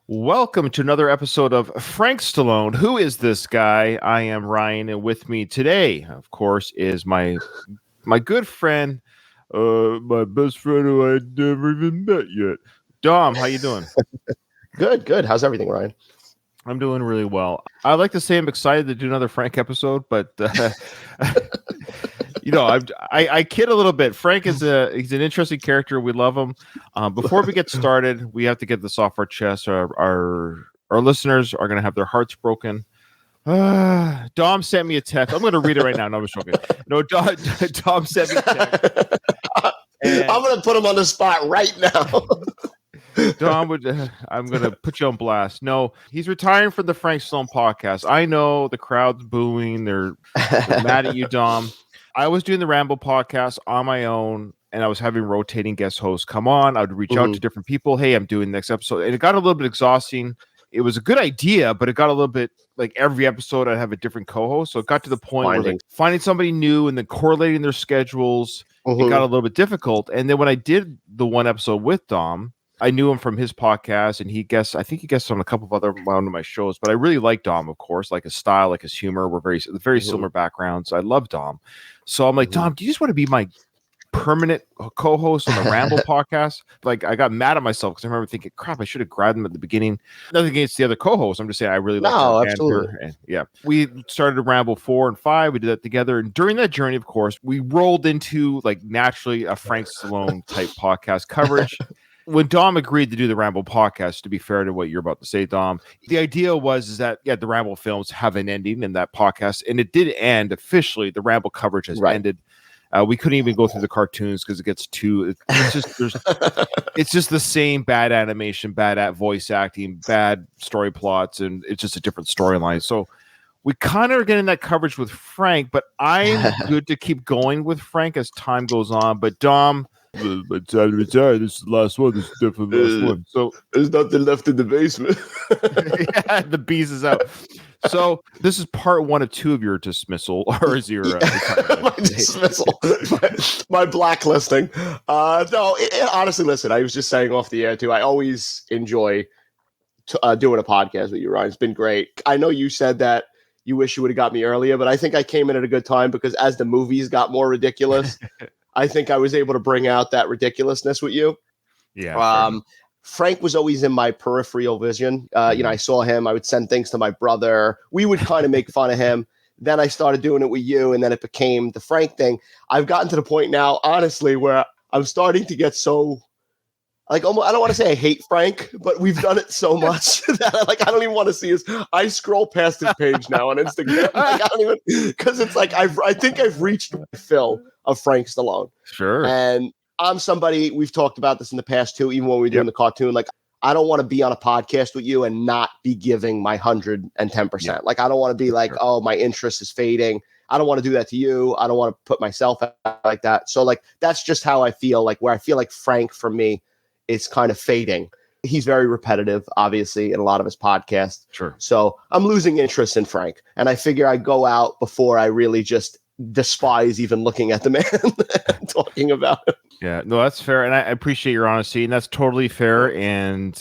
Welcome to another episode of Frank Stallone. Who is this guy? I am Ryan, and with me today, of course, is my good friend, my best friend who I'd never even met yet. Dom, how you doing? Good. How's everything, Ryan? I'm doing really well. I like to say I'm excited to do another Frank episode, but I kid a little bit. Frank he's an interesting character. We love him. Before we get started, we have to get this off our chest. Our listeners are going to have their hearts broken. Dom sent me a text. I'm going to read it right now. No, I'm joking. No, Dom sent me a text. I'm going to put him on the spot right now. Dom I'm going to put you on blast. No, he's retiring from the Frank Stallone podcast. I know the crowd's booing. They're mad at you, Dom. I was doing the Rambo podcast on my own, and I was having rotating guest hosts come on. I would reach out to different people. Hey, I'm doing the next episode. And it got a little bit exhausting. It was a good idea, but it got a little bit like every episode I'd have a different co-host. So it got to the point where like finding somebody new and then correlating their schedules, it got a little bit difficult. And then when I did the one episode with Dom, I knew him from his podcast, and I think he guested on a couple of other one of my shows, but I really like Dom, of course, like his style, like his humor. We're very similar backgrounds. I love Dom. So I'm like, Dom, do you just want to be my permanent co-host on the Ramble podcast? Like, I got mad at myself because I remember thinking, crap, I should have grabbed him at the beginning. Nothing against the other co-hosts. I'm just saying I really like absolutely. And yeah. We started Ramble 4 and 5. We did that together. And during that journey, of course, we rolled into like naturally a Frank Stallone type podcast coverage. When Dom agreed to do the Ramble podcast, to be fair to what you're about to say, Dom, the idea was that the Ramble films have an ending in that podcast, and it did end officially. The Ramble coverage has ended. We couldn't even go through the cartoons because it gets too. It's just the same bad animation, bad voice acting, bad story plots, and it's just a different storyline. So we kind of are getting that coverage with Frank, but I'm good to keep going with Frank as time goes on. But Dom. By the time to retire, this is the last one. This is definitely the last one. So there's nothing left in the basement. Yeah, the bees is out. So this is part 1 of 2 of your dismissal, or is your my dismissal, my blacklisting. Honestly, listen. I was just saying off the air too. I always enjoy doing a podcast with you, Ryan. It's been great. I know you said that you wish you would have got me earlier, but I think I came in at a good time because as the movies got more ridiculous. I think I was able to bring out that ridiculousness with you. Yeah. Frank was always in my peripheral vision. I saw him. I would send things to my brother. We would kind of make fun of him. Then I started doing it with you, and then it became the Frank thing. I've gotten to the point now, honestly, where I'm starting to get so like almost, I don't want to say I hate Frank, but we've done it so much that I don't even want to see his. I scroll past his page now on Instagram. I don't even because it's like I think I've reached the fill of Frank Stallone. Sure. And I'm somebody, we've talked about this in the past too, even when we were doing the cartoon, like I don't want to be on a podcast with you and not be giving my 110%. Like I don't want to be like, oh, my interest is fading. I don't want to do that to you. I don't want to put myself out like that. So like, that's just how I feel, like where I feel like Frank for me is kind of fading. He's very repetitive, obviously, in a lot of his podcasts. Sure. So I'm losing interest in Frank. And I figure I go out before I really just despise even looking at the man and talking about him. Yeah, no, that's fair, and I appreciate your honesty, and that's totally fair. And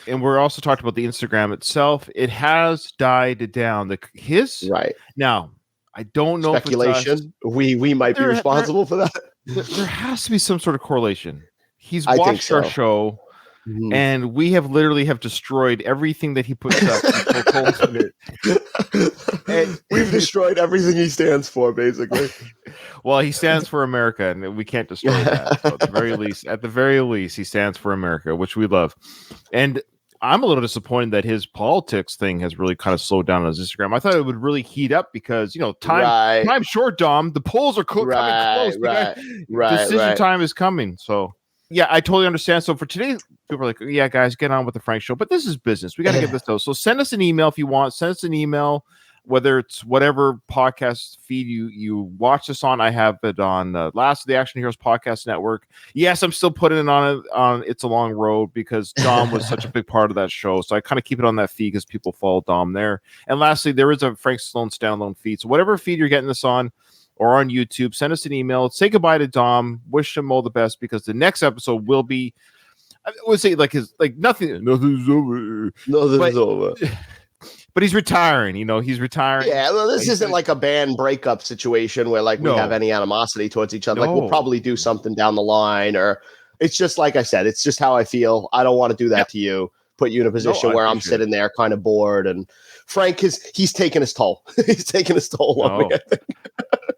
we're also talked about the Instagram itself. It has died down. His right now, I don't know. Speculation. If it's us. We might be responsible for that. There has to be some sort of correlation. He's watched our show. Mm-hmm. And we have literally destroyed everything that he puts up. And we've destroyed everything he stands for, basically. Well, he stands for America, and we can't destroy that. So at the very least, he stands for America, which we love. And I'm a little disappointed that his politics thing has really kind of slowed down on his Instagram. I thought it would really heat up because time's short, Dom. The polls are coming close. Decision time is coming. So. Yeah, I totally understand. So for today, people are like, yeah, guys, get on with the Frank show. But this is business. We got to get this out. So send us an email if you want. Send us an email, whether it's whatever podcast feed you watch this on. I have it on Last of the Action Heroes Podcast Network. Yes, I'm still putting it on It's a Long Road because Dom was such a big part of that show. So I kind of keep it on that feed because people follow Dom there. And lastly, there is a Frank Stallone standalone feed. So whatever feed you're getting this on, or on YouTube, send us an email. Say goodbye to Dom. Wish him all the best because the next episode will be I would say like nothing's over. Nothing's over. But he's retiring. He's retiring. Yeah, well, this isn't like a band breakup situation where like we have any animosity towards each other. Like we'll probably do something down the line, or it's just like I said, it's just how I feel. I don't want to do that to you. Put you in a position where I'm sitting there kind of bored. And Frank he's taking his toll. He's taking his toll on me, I think.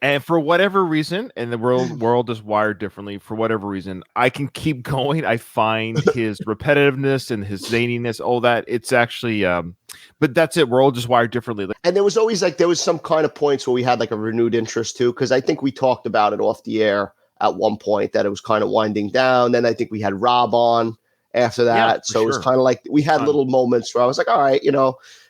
And for whatever reason, and the world is wired differently, for whatever reason, I can keep going. I find his repetitiveness and his zaniness, all that. It's actually, but that's it. We're all just wired differently. And there was always there was some kind of points where we had like a renewed interest too, because I think we talked about it off the air at one point that it was kind of winding down. Then I think we had Rob on after that. So it was kind of like we had little moments where I was like, all right,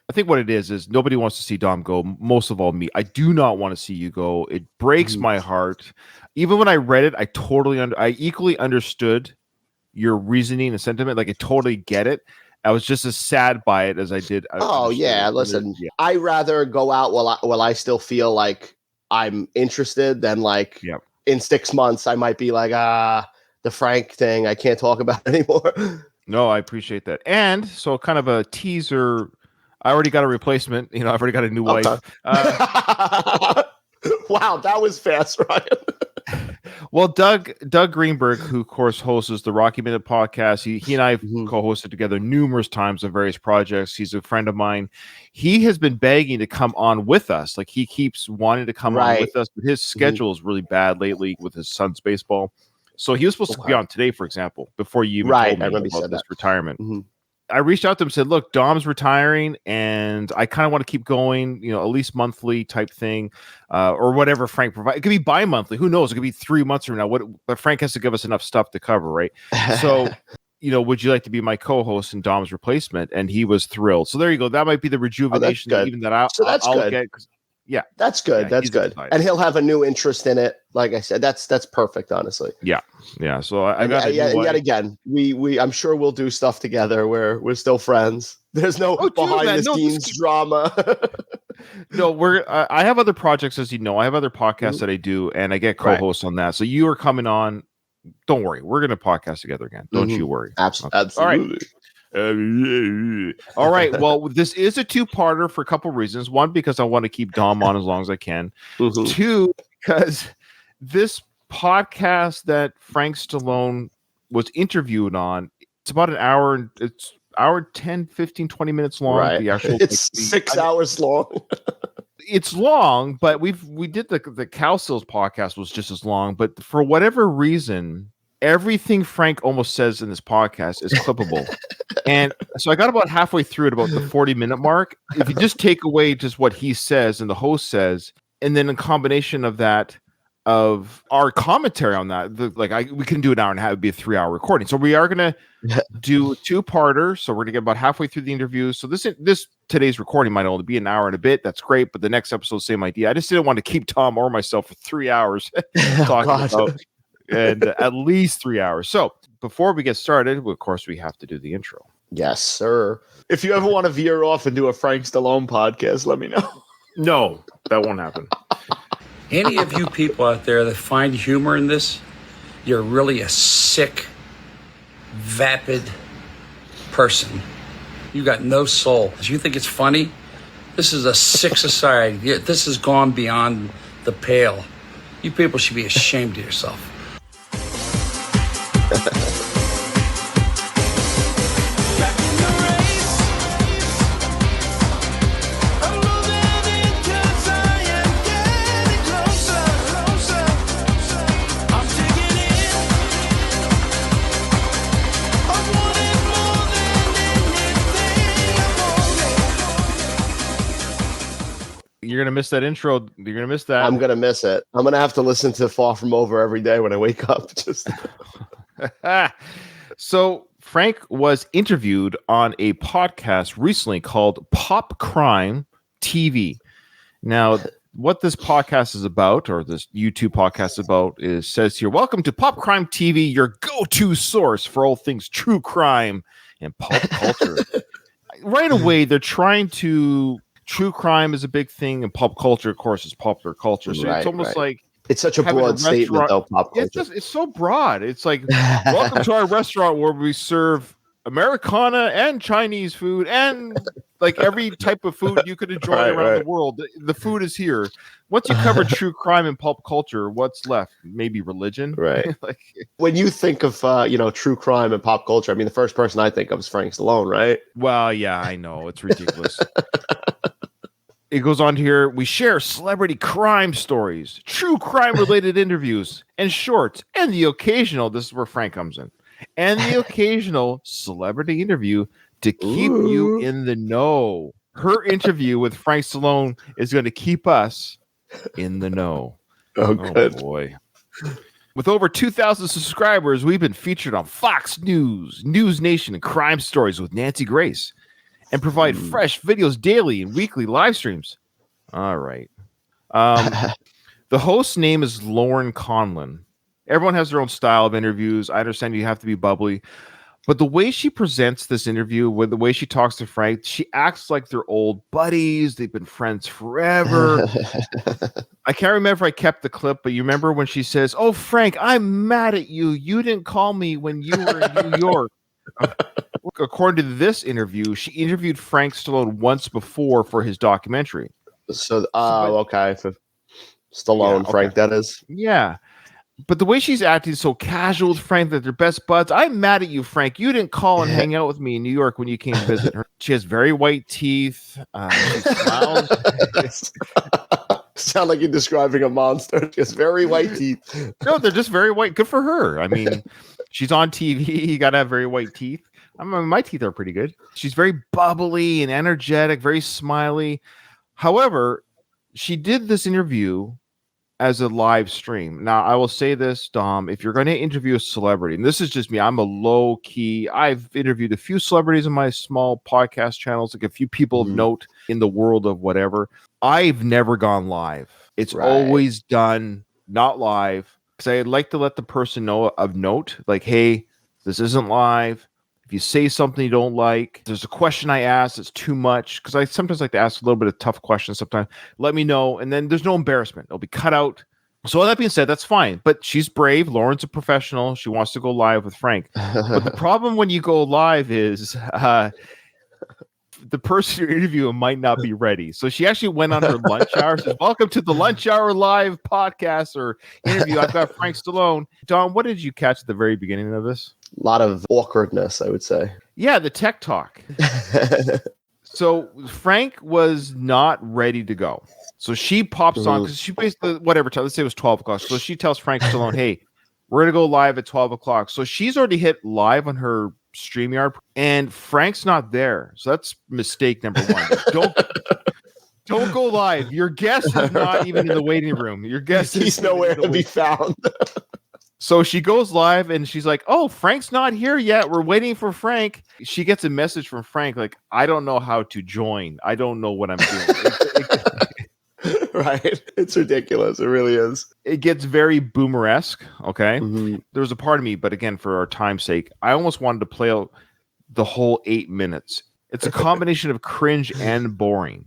I think what it is nobody wants to see Dom go. Most of all, me. I do not want to see you go. It breaks my heart. Even when I read it, I equally understood your reasoning and sentiment. Like I totally get it. I was just as sad by it as I did. Listen, I rather go out while I still feel like I'm interested than like in 6 months I might be like the Frank thing I can't talk about anymore. No, I appreciate that. And so kind of a teaser. I already got a replacement. I've already got a new wife. Wow, that was fast, Ryan. Well, Doug Greenberg, who of course hosts the Rocky Minute podcast, he and I have co-hosted together numerous times on various projects. He's a friend of mine. He has been begging to come on with us. Like he keeps wanting to come on with us, but his schedule is really bad lately with his son's baseball. So he was supposed to be on today, for example, before you even told me about this retirement. I reached out to him and said, look, Dom's retiring and I kind of want to keep going, at least monthly type thing, or whatever Frank provides. It could be bi-monthly. Who knows? It could be 3 months from now. But Frank has to give us enough stuff to cover, right? So, would you like to be my co-host and Dom's replacement? And he was thrilled. So there you go. That might be the rejuvenation even that I'll get. Yeah, that's good. Yeah, that's good. And he'll have a new interest in it. Like I said, that's perfect, honestly. Yeah. So I got yet again. We I'm sure we'll do stuff together where we're still friends. There's no behind the scenes drama. No, I have other projects, as you know. I have other podcasts that I do, and I get co-hosts on that. So you are coming on. Don't worry, we're going to podcast together again. Don't you worry. Absolutely. All right. All right. Well, this is a two-parter for a couple reasons. One, because I want to keep Dom on as long as I can. Two, because this podcast that Frank Stallone was interviewed on, it's about an hour, and it's hour 10, 15, 20 minutes long. Right. It's 6 hours long. It's long, but we did the Cow Sills podcast was just as long, but for whatever reason, everything Frank almost says in this podcast is clippable. And so I got about halfway through at about the 40-minute mark. If you just take away just what he says and the host says, and then a combination of that, of our commentary on that, we can do an hour and a half, it'd be a 3-hour recording. So we are going to do a two-parter. So we're going to get about halfway through the interview. So this today's recording might only be an hour and a bit. That's great. But the next episode, same idea. I just didn't want to keep Tom or myself for 3 hours talking about and at least 3 hours. So before we get started, of course, we have to do the intro. Yes, sir. If you ever want to veer off and do a Frank Stallone podcast, let me know. No, that won't happen. Any of you people out there that find humor in this, you're really a sick, vapid person. You got no soul. Do you think it's funny? This is a sick society. This has gone beyond the pale. You people should be ashamed of yourself. You're going to miss that intro. You're going to miss that. I'm going to miss it. I'm going to have to listen to Far From Over every day when I wake up. So Frank was interviewed on a podcast recently called Pop Crime TV. Now, what this podcast is about, or this YouTube podcast is about, says here, welcome to Pop Crime TV, your go-to source for all things true crime and pop culture. Right away, they're trying to... True crime is a big thing, and pop culture, of course, is popular culture. So it's almost like It's such a broad statement, though. Pop culture. It's so broad. It's like, welcome to our restaurant where we serve Americana and Chinese food and like every type of food you could enjoy around the world. The food is here. Once you cover true crime and pulp culture, what's left? Maybe religion, right? Like when you think of true crime and pop culture, I mean, the first person I think of is Frank Stallone, right? Well, yeah, I know it's ridiculous. It goes on here. We share celebrity crime stories, true crime related interviews, and shorts, and the occasional. This is where Frank comes in, and the occasional celebrity interview to keep you in the know. Her interview with Frank Stallone is going to keep us in the know. Oh, good boy. With over 2,000 subscribers, we've been featured on Fox News, News Nation, and Crime Stories with Nancy Grace, and provide fresh videos daily and weekly live streams. All right. The host's name is Lauren Conlin. Everyone has their own style of interviews. I understand you have to be bubbly. But the way she presents this interview, with the way she talks to Frank, she acts like they're old buddies. They've been friends forever. I can't remember if I kept the clip, but you remember when she says, "Oh, Frank, I'm mad at you. You didn't call me when you were in New York." According to this interview, she interviewed Frank Stallone once before for his documentary. Okay. For Stallone, yeah, Frank, that is. Yeah. But the way she's acting so casual with Frank that they're best buds. I'm mad at you, Frank. You didn't call and hang out with me in New York when you came to visit her. She has very white teeth. She smiles. Sound like you're describing a monster. She has very white teeth. No, they're just very white. Good for her. I mean, she's on TV. You got to have very white teeth. I mean, my teeth are pretty good. She's very bubbly and energetic, very smiley. However, she did this interview as a live stream. Now, I will say this, Dom, if you're going to interview a celebrity, and this is just me, I'm a low key, I've interviewed a few celebrities in my small podcast channels, like a few people of note in the world of whatever. I've never gone live. It's always done not live, because I'd like to let the person know of note, like, hey, this isn't live. If you say something you don't like, there's a question I ask that's too much, because I sometimes like to ask a little bit of tough questions sometimes. Let me know, and then there's no embarrassment. It'll be cut out. So all that being said, that's fine. But she's brave. Lauren's a professional. She wants to go live with Frank. But the problem when you go live is the person you're interviewing might not be ready. So she actually went on her lunch hour. Says, "Welcome to the Lunch Hour Live podcast or interview. I've got Frank Stallone." Don, what did you catch at the very beginning of this? A lot of awkwardness, I would say. Yeah, the tech talk. So Frank was not ready to go. So she pops on, because she basically, whatever time, let's say it was 12 o'clock. So she tells Frank Stallone, "Hey, we're going to go live at 12 o'clock. So she's already hit live on her StreamYard, and Frank's not there. So that's mistake number one. Don't go live. Your guest is not even in the waiting room. Your guest He's nowhere to be found. So she goes live and she's like, "Oh, Frank's not here yet. We're waiting for Frank." She gets a message from Frank like, "I don't know how to join. I don't know what I'm doing." Right. It's ridiculous. It really is. It gets very boomer-esque. Okay. There was a part of me, but again, for our time's sake, I almost wanted to play out the whole 8 minutes. It's a combination of cringe and boring,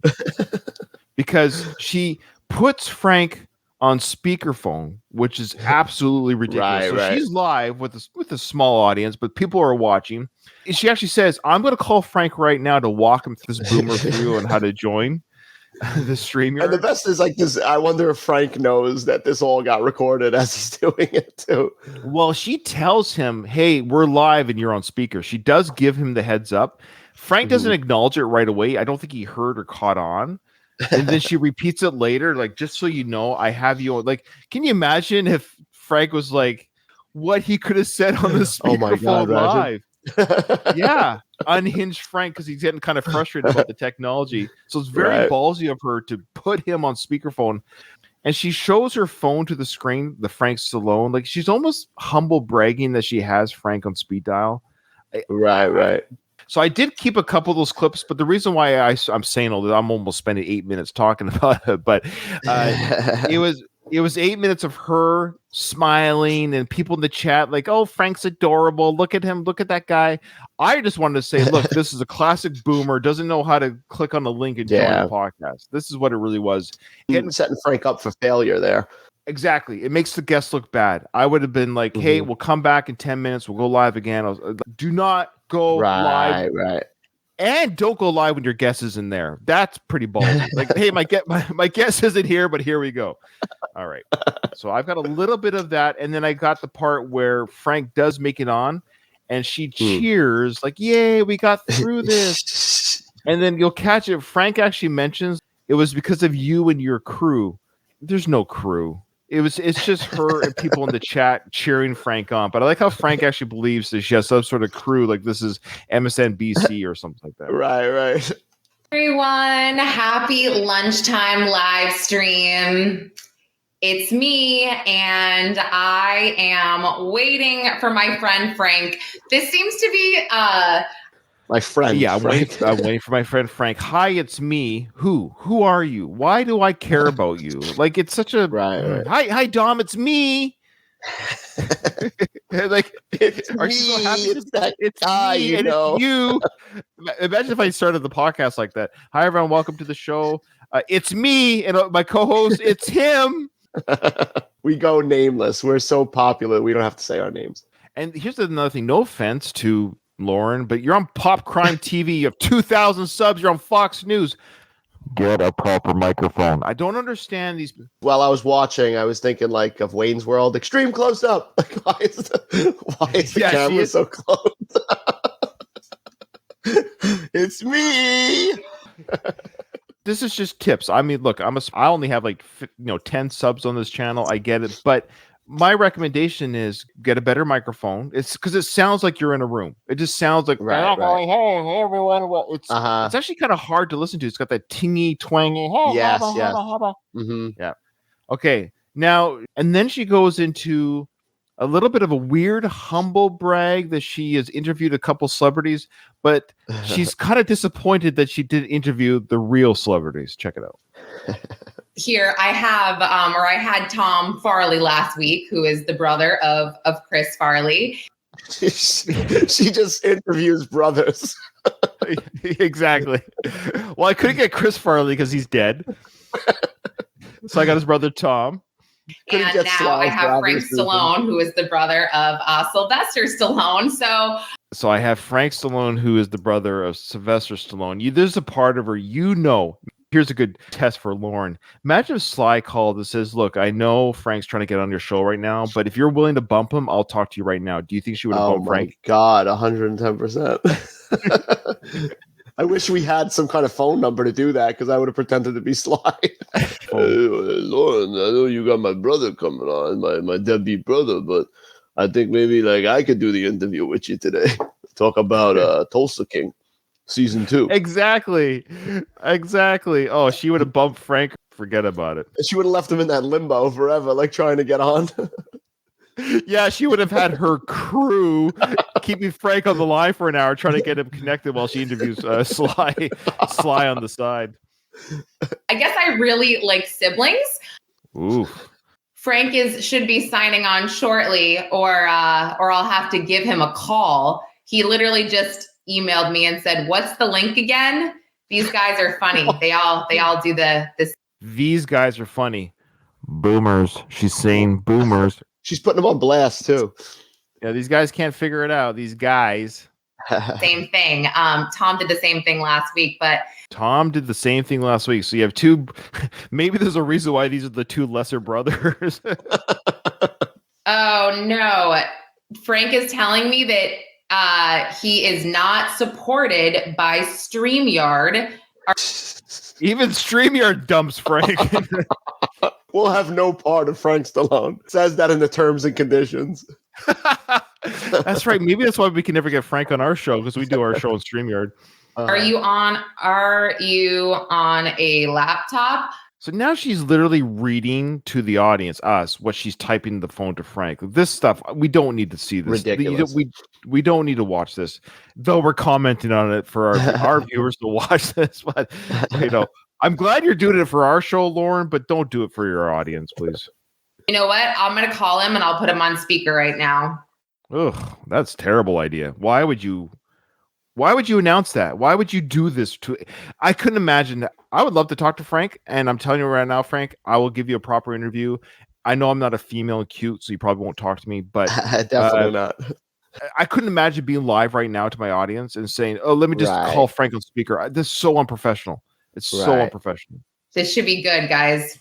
because she puts Frank on speakerphone, which is absolutely ridiculous. So she's live with a small audience, but people are watching. And she actually says, "I'm going to call Frank right now to walk him through this boomer through on how to join the StreamYard." And the best is like this. I wonder if Frank knows that this all got recorded as he's doing it too. Well, she tells him, "Hey, we're live and you're on speaker." She does give him the heads up. Frank doesn't acknowledge it right away. I don't think he heard or caught on. And then she repeats it later, like, "Just so you know, I have you on." Like, can you imagine if Frank was like, what he could have said on the speakerphone live? Yeah, unhinged Frank, because he's getting kind of frustrated about the technology. So it's very ballsy of her to put him on speakerphone. And she shows her phone to the screen, the Frank Stallone. Like, she's almost humble bragging that she has Frank on speed dial. Right. So I did keep a couple of those clips, but the reason why I'm saying all that, I'm almost spending 8 minutes talking about it, but it was 8 minutes of her smiling and people in the chat like, "Oh, Frank's adorable. Look at him. Look at that guy." I just wanted to say, look, this is a classic boomer, doesn't know how to click on the link and join the podcast. This is what it really was. Setting Frank up for failure there. Exactly. It makes the guests look bad. I would have been like, hey, we'll come back in 10 minutes. We'll go live again. Do not go live. Right. And don't go live when your guest is in there. That's pretty ballsy. Like, hey, my guest isn't here, but here we go. All right. So I've got a little bit of that. And then I got the part where Frank does make it on and she cheers like, yay, we got through this. And then you'll catch it. Frank actually mentions it was because of you and your crew. There's no crew. It's just her and people in the chat cheering Frank on. But I like how Frank actually believes that she has some sort of crew, like this is MSNBC or something like that. Right. Everyone, happy lunchtime live stream. It's me, and I am waiting for my friend Frank. This seems to be my friend. Yeah, I'm Frank. waiting for my friend Frank. Hi, it's me. Who are you? Why do I care about you? Like, it's such a right. Hi, Dom. It's me. Like, it's are me. you so happy? It's guy, me, and it's you. Imagine if I started the podcast like that. Hi, everyone. Welcome to the show. It's me and my co-host. It's him. We go nameless. We're so popular. We don't have to say our names. And here's another thing. No offense to Lauren, but you're on Pop Crime TV. You have 2,000 subs. You're on Fox News. Get a proper microphone. I don't understand these. While I was watching, I was thinking like of Wayne's World, extreme close up. Like, why is the camera so close? It's me. This is just tips. I mean, look, I only have like 10 subs on this channel. I get it, but my recommendation is get a better microphone. It's because it sounds like you're in a room. It just sounds like right. Hey everyone. Well, it's actually kind of hard to listen to. It's got that tingy twangy. Yes. Yeah. Okay. Now and then she goes into a little bit of a weird humble brag that she has interviewed a couple celebrities, but she's kind of disappointed that she didn't interview the real celebrities. Check it out. Here I had Tom Farley last week, who is the brother of Chris Farley. She just interviews brothers. Exactly. Well, I couldn't get Chris Farley because he's dead. So I got his brother Tom. And now I have Frank Stallone, who is the brother of Sylvester Stallone. So I have Frank Stallone, who is the brother of Sylvester Stallone. There's a part of her, here's a good test for Lauren. Imagine if Sly called and says, look, I know Frank's trying to get on your show right now, but if you're willing to bump him, I'll talk to you right now. Do you think she would have bumped Frank? Oh, my God, 110%. I wish we had some kind of phone number to do that because I would have pretended to be Sly. Hey, Lauren, I know you got my brother coming on, my deadbeat brother, but I think maybe like I could do the interview with you today. Talk about Tulsa King. Season 2. Exactly. Oh, she would have bumped Frank. Forget about it. She would have left him in that limbo forever, like trying to get on. Yeah, she would have had her crew keeping Frank on the line for an hour, trying to get him connected while she interviews Sly on the side. I guess I really like siblings. Ooh. Frank should be signing on shortly, or I'll have to give him a call. He literally just emailed me and said, "What's the link again?" These guys are funny. They all do this. These guys are funny. Boomers. She's saying boomers. She's putting them on blast too. Yeah, these guys can't figure it out. These guys. Same thing. Tom did the same thing last week, but Tom did the same thing last week. So you have two. Maybe there's a reason why these are the two lesser brothers. Oh no, Frank is telling me that he is not supported by StreamYard. Even StreamYard dumps Frank. We'll have no part of Frank Stallone. It says that in the terms and conditions. That's right. Maybe that's why we can never get Frank on our show, because we do our show on StreamYard. Are you on a laptop? So now she's literally reading to the audience, us, what she's typing in the phone to Frank. This stuff, we don't need to see this. Ridiculous. We don't need to watch this, though we're commenting on it for our viewers to watch this. But, I'm glad you're doing it for our show, Lauren, but don't do it for your audience, please. You know what? I'm going to call him and I'll put him on speaker right now. Ugh, that's a terrible idea. Why would you announce that? Why would you do this to? I couldn't imagine that. I would love to talk to Frank, and I'm telling you right now, Frank, I will give you a proper interview. I know I'm not a female and cute, so you probably won't talk to me, but Definitely not. I couldn't imagine being live right now to my audience and saying, "Oh, let me just call Frank on speaker." This is so unprofessional. It's so unprofessional. This should be good, guys.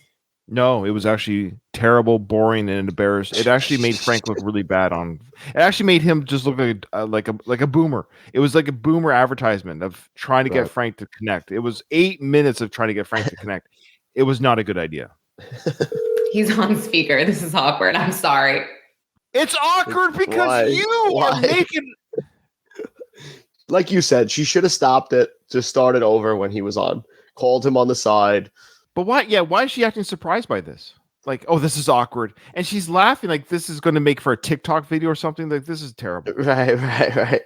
No, it was actually terrible, boring, and embarrassed. It actually made Frank look really bad. It actually made him just look like a boomer. It was like a boomer advertisement of trying to get Frank to connect. It was 8 minutes of trying to get Frank to connect. It was not a good idea. He's on speaker. This is awkward. I'm sorry. It's awkward because you are making. Like you said, she should have stopped it. Just started over when he was on. Called him on the side. But why? Yeah, why is she acting surprised by this? Like, oh, this is awkward, and she's laughing like this is going to make for a TikTok video or something. Like, this is terrible. Right.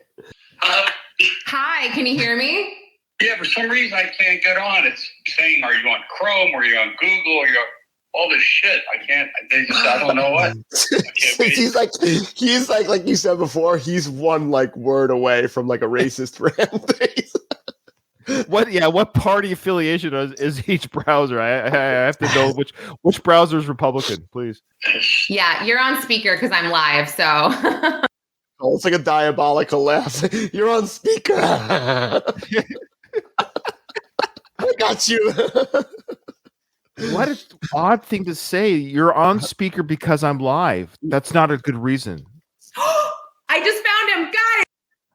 Hi, can you hear me? Yeah, for some reason I can't get on. It's saying, are you on Chrome? Or are you on Google? Or you're all this shit. I can't. I don't know what. He's like you said before. He's one like word away from like a racist rant. What party affiliation is each browser? I have to know which browser is Republican, please. Yeah, you're on speaker because I'm live, so. Oh, it's like a diabolical laugh. You're on speaker. I got you. What an odd thing to say. You're on speaker because I'm live. That's not a good reason. I just found him, guys.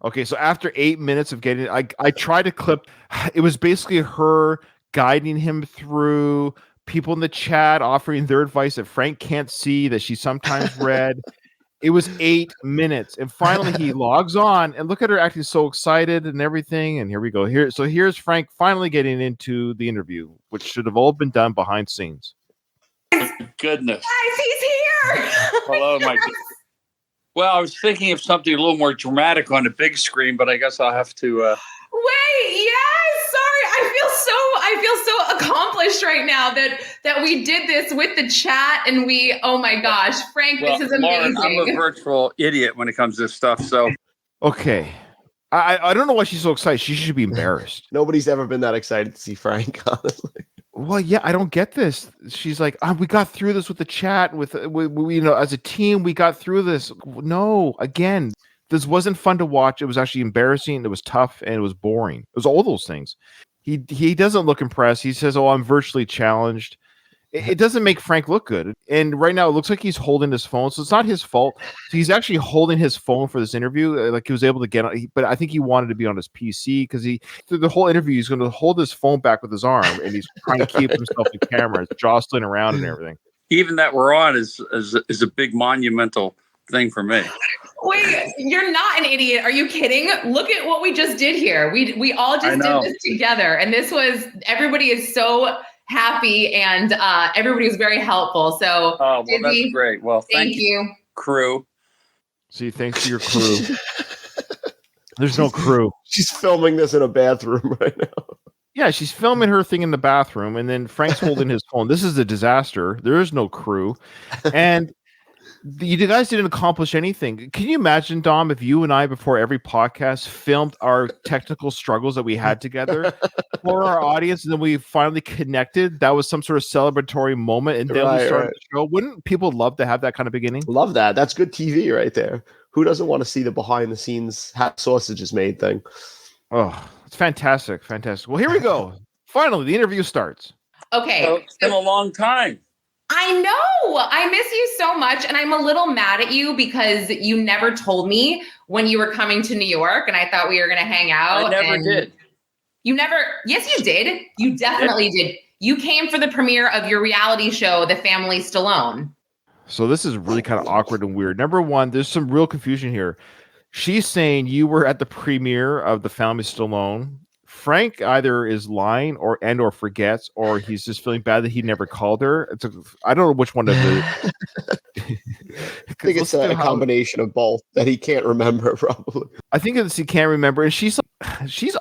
Okay, so after 8 minutes of getting it, I tried to clip. It was basically her guiding him through, people in the chat offering their advice that Frank can't see, that she sometimes read. It was 8 minutes. And finally he logs on and look at her acting so excited and everything. And here we go. Here's Frank finally getting into the interview, which should have all been done behind scenes. Goodness. Guys, he's here. Hello, my dear. Well, I was thinking of something a little more dramatic on the big screen, but I guess I'll have to. Wait, yes. Sorry, I feel so accomplished right now that we did this with the chat and we. Oh my gosh, Frank, this is amazing. Lauren, I'm a virtual idiot when it comes to this stuff. So okay, I don't know why she's so excited. She should be embarrassed. Nobody's ever been that excited to see Frank, honestly. Well, yeah, I don't get this. She's like, we got through this with the chat, with as a team, we got through this. No, again, this wasn't fun to watch. It was actually embarrassing. It was tough, and it was boring. It was all those things. He doesn't look impressed. He says, "Oh, I'm virtually challenged." It doesn't make Frank look good. And right now, it looks like he's holding his phone, so it's not his fault. So he's actually holding his phone for this interview. Like he was able to get on, but I think he wanted to be on his PC because through the whole interview, he's going to hold his phone back with his arm, and he's trying to keep himself in camera, jostling around and everything. Even that we're on is a big monumental thing for me. Wait, you're not an idiot. Are you kidding? Look at what we just did here. We all just did this together, and everybody is so happy, and everybody was very helpful. So, well, that's great. Well, thank you, crew. See, thanks to your crew. There's no crew. She's filming this in a bathroom right now. Yeah, she's filming her thing in the bathroom, and then Frank's holding his phone. This is a disaster. There is no crew, and you guys didn't accomplish anything. Can you imagine, Dom, if you and I, before every podcast, filmed our technical struggles that we had together for our audience, and then we finally connected? That was some sort of celebratory moment, and then we started the show. Wouldn't people love to have that kind of beginning? Love that. That's good TV right there. Who doesn't want to see the behind-the-scenes how sausage is made thing? Oh, it's fantastic. Fantastic. Well, here we go. Finally, the interview starts. Okay. So it's been a long time. I know. I miss you so much. And I'm a little mad at you because you never told me when you were coming to New York, and I thought we were going to hang out. I never did. You never. Yes, you did. You definitely did. You came for the premiere of your reality show, The Family Stallone. So this is really kind of awkward and weird. Number one, there's some real confusion here. She's saying you were at the premiere of The Family Stallone. Frank either is lying or forgets, or he's just feeling bad that he never called her. I don't know which one of the. I think it's a combination of both that he can't remember. Probably. I think he can't remember, and she's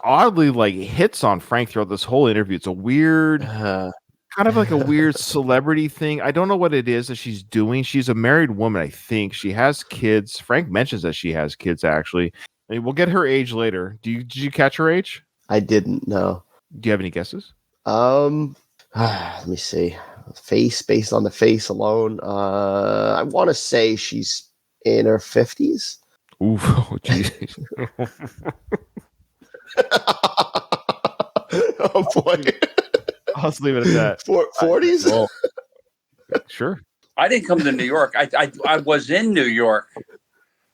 oddly like hits on Frank throughout this whole interview. It's a weird, kind of like a weird celebrity thing. I don't know what it is that she's doing. She's a married woman, I think. She has kids. Frank mentions that she has kids. Actually, I mean, we'll get her age later. Did you catch her age? I didn't know. Do you have any guesses? Let me see. face based on the face alone. I want to say she's in her 50s. Ooh, oh, jeez. Oh boy. I'll just leave it at that. 40s? Well, sure. I didn't come to New York. I was in New York.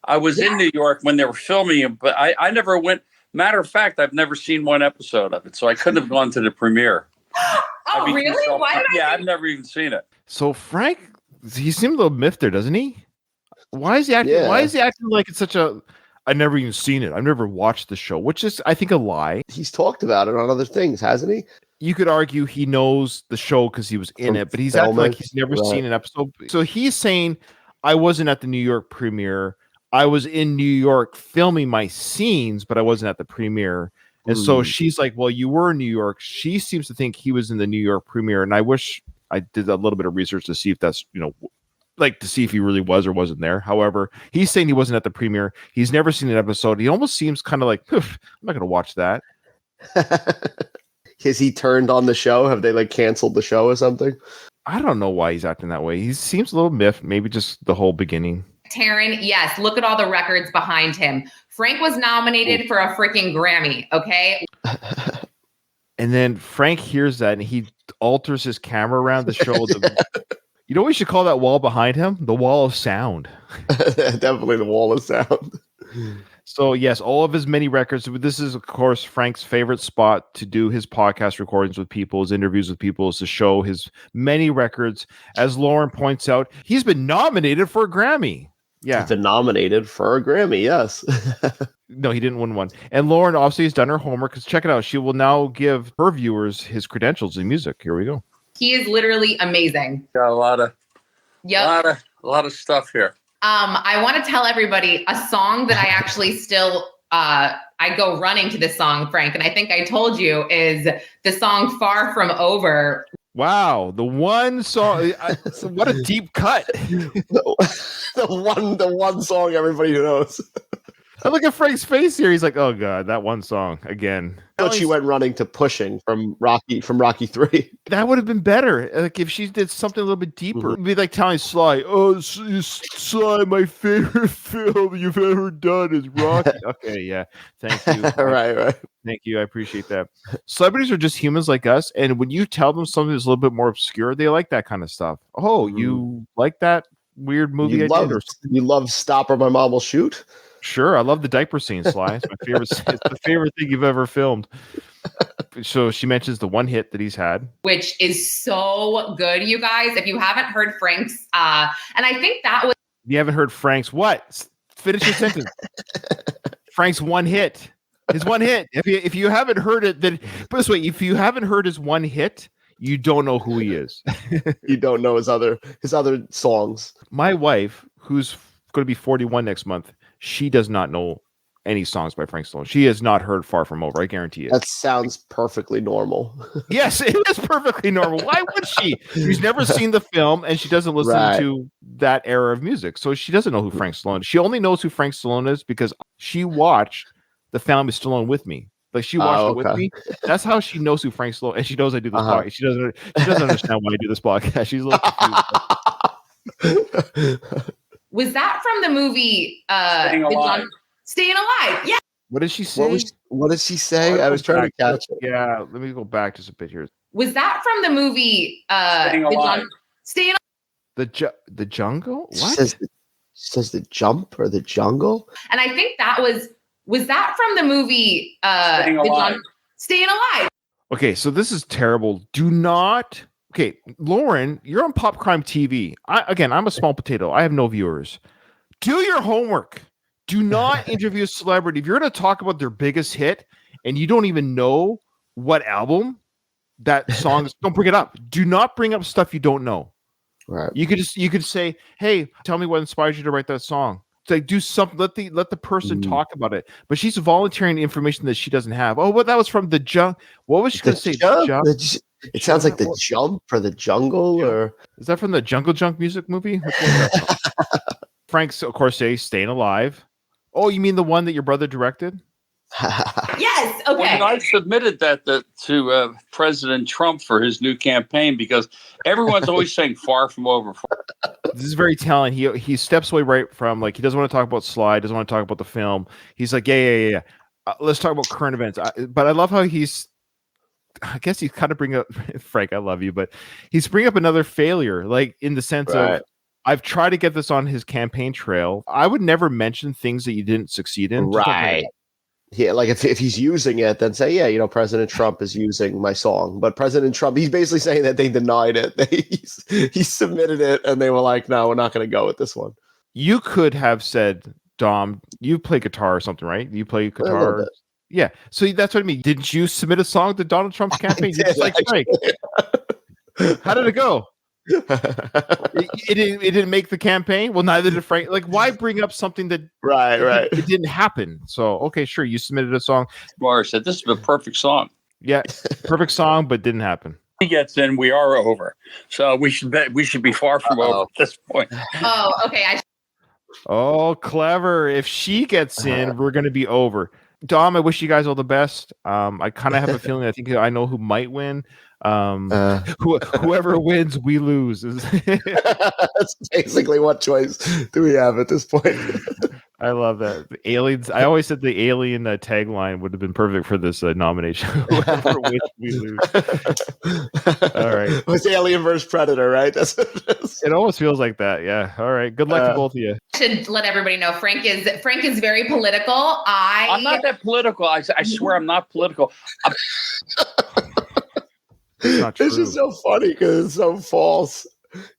I was in New York when they were filming it, but I never went. Matter of fact, I've never seen one episode of it, so I couldn't have gone to the premiere. Oh, really? Why did I've never even seen it. So Frank, he seemed a little miffed there, doesn't he? Why is he acting? Yeah. Why is he acting like it's such a? I've never even seen it. I've never watched the show, which is, I think, a lie. He's talked about it on other things, hasn't he? You could argue he knows the show because he was in From it, but he's acting like filming, he's never right. seen an episode. So he's saying, I wasn't at the New York premiere. I was in New York filming my scenes, but I wasn't at the premiere. And so she's like, well, you were in New York. She seems to think he was in the New York premiere. And I wish I did a little bit of research to see if that's, like to see if he really was or wasn't there. However, he's saying he wasn't at the premiere. He's never seen an episode. He almost seems kind of like, I'm not going to watch that. Has he turned on the show? Have they like canceled the show or something? I don't know why he's acting that way. He seems a little miffed. Maybe just the whole beginning. Taryn, yes, look at all the records behind him. Frank was nominated for a freaking Grammy, okay? And then Frank hears that and he alters his camera around to show the. You know what we should call that wall behind him? The wall of sound. Definitely the wall of sound. So, yes, all of his many records. This is, of course, Frank's favorite spot to do his podcast recordings with people, his interviews with people, is to show his many records. As Lauren points out, he's been nominated for a Grammy. Yeah. He's been nominated for a Grammy, yes. No, he didn't win one. And Lauren obviously has done her homework because check it out. She will now give her viewers his credentials in music. Here we go. He is literally amazing. Got a lot of stuff here. I want to tell everybody a song that I actually still I go running to this song, Frank, and I think I told you is the song "Far From Over." Wow, the one song. What a deep cut. the one song everybody knows. I look at Frank's face here. He's like, "Oh God, that one song again." But she went running to Pushing from Rocky 3. That would have been better. Like if she did something a little bit deeper. It'd be like telling Sly, "Oh, Sly, my favorite film you've ever done is Rocky." Okay, yeah, thank you. Right. Thank you. I appreciate that. Celebrities are just humans like us, and when you tell them something that's a little bit more obscure, they like that kind of stuff. Oh, you like that weird movie You I love, did? Or you love Stop or My Mom Will Shoot? Sure, I love the diaper scene, Sly. It's my favorite. It's the favorite thing you've ever filmed. So she mentions the one hit that he's had, which is so good, you guys. If you haven't heard Frank's, and I think that was. You haven't heard Frank's what? Finish your sentence. Frank's one hit. His one hit. If you haven't heard it, then put it this way: if you haven't heard his one hit, you don't know who he is. You don't know his other songs. My wife, who's going to be 41 next month, she does not know any songs by Frank Stallone. She has not heard Far From Over. I guarantee it. That sounds perfectly normal. Yes, it is perfectly normal. Why would she? She's never seen the film and she doesn't listen to that era of music. So she doesn't know who Frank Stallone is. She only knows who Frank Stallone is because she watched The Family Stallone with me. Like she watched it with me. That's how she knows who Frank Stallone is. And she knows I do this podcast. She doesn't understand why I do this podcast. She's a little confused. Was that from the movie Staying Alive? Staying Alive. Yeah. What did she say? What did she say? I was trying to catch it. Yeah, let me go back just a bit here. Was that from the movie Staying Alive? Staying Alive. The Jungle? What? Says the Jump or the Jungle? And I think that was that from the movie Staying Alive? Staying Alive. Okay, so this is terrible. Do not. Okay, Lauren, you're on Pop Crime TV. I'm a small potato. I have no viewers. Do your homework. Do not interview a celebrity. If you're going to talk about their biggest hit and you don't even know what album that song is, don't bring it up. Do not bring up stuff you don't know. Right. You could say, "Hey, tell me what inspired you to write that song." It's like do something. Let the person talk about it. But she's volunteering information that she doesn't have. Oh, what that was from the junk. What was she going to say? It sounds like the Jump or the Jungle, or is that from the Jungle Junk music movie? Which one is that from? Frank's, of course, say "Staying Alive." Oh, you mean the one that your brother directed? Yes. Okay. Well, I submitted that to President Trump for his new campaign because everyone's always saying far from over. This is very telling. He steps away right from, like, he doesn't want to talk about Sly, doesn't want to talk about the film. He's like, yeah. Let's talk about current events. But I love how I guess he's kind of bringing up, Frank, I love you, but he's bringing up another failure, like in the sense of, I've tried to get this on his campaign trail. I would never mention things that you didn't succeed in. Right. Yeah, like if he's using it, then say, yeah, President Trump is using my song. But President Trump, he's basically saying that they denied it. He submitted it, and they were like, no, we're not going to go with this one. You could have said, Dom, you play guitar or something, right? You play guitar. Yeah. So that's what I mean. Didn't you submit a song to Donald Trump's campaign? Just like Frank. How did it go? It didn't make the campaign. Well, neither did Frank. Like, why bring up something that right? It didn't happen. So okay, sure, you submitted a song. Laura said this is a perfect song. Yeah, perfect song, but didn't happen. He gets in, we are over. So we should be far from over at this point. Oh, okay. Oh, clever. If she gets in, we're going to be over. Dom, I wish you guys all the best. I kind of have a feeling, I think I know who might win. Whoever wins, we lose. That's basically what choice do we have at this point. I love that. The aliens. I always said the alien tagline would have been perfect for this nomination. Whoever wins, we lose. All right. It was Alien versus Predator, right? That's what it is. It almost feels like that. Yeah. All right. Good luck to both of you. I should let everybody know Frank is very political. I'm not that political. I swear I'm not political. This is so funny because it's so false.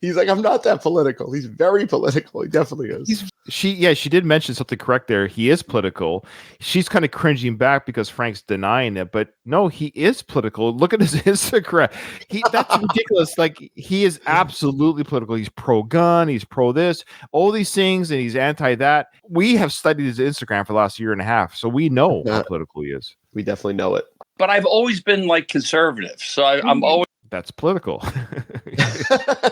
He's like, I'm not that political. He's very political. He definitely is. She did mention something correct there. He is political. She's kind of cringing back because Frank's denying it, but no, he is political. Look at his Instagram. That's ridiculous. Like, he is absolutely political. He's pro-gun. He's pro this, all these things, and he's anti that. We have studied his Instagram for the last year and a half, so we know how political he is. We definitely know it. But I've always been like conservative, so I'm always. That's political.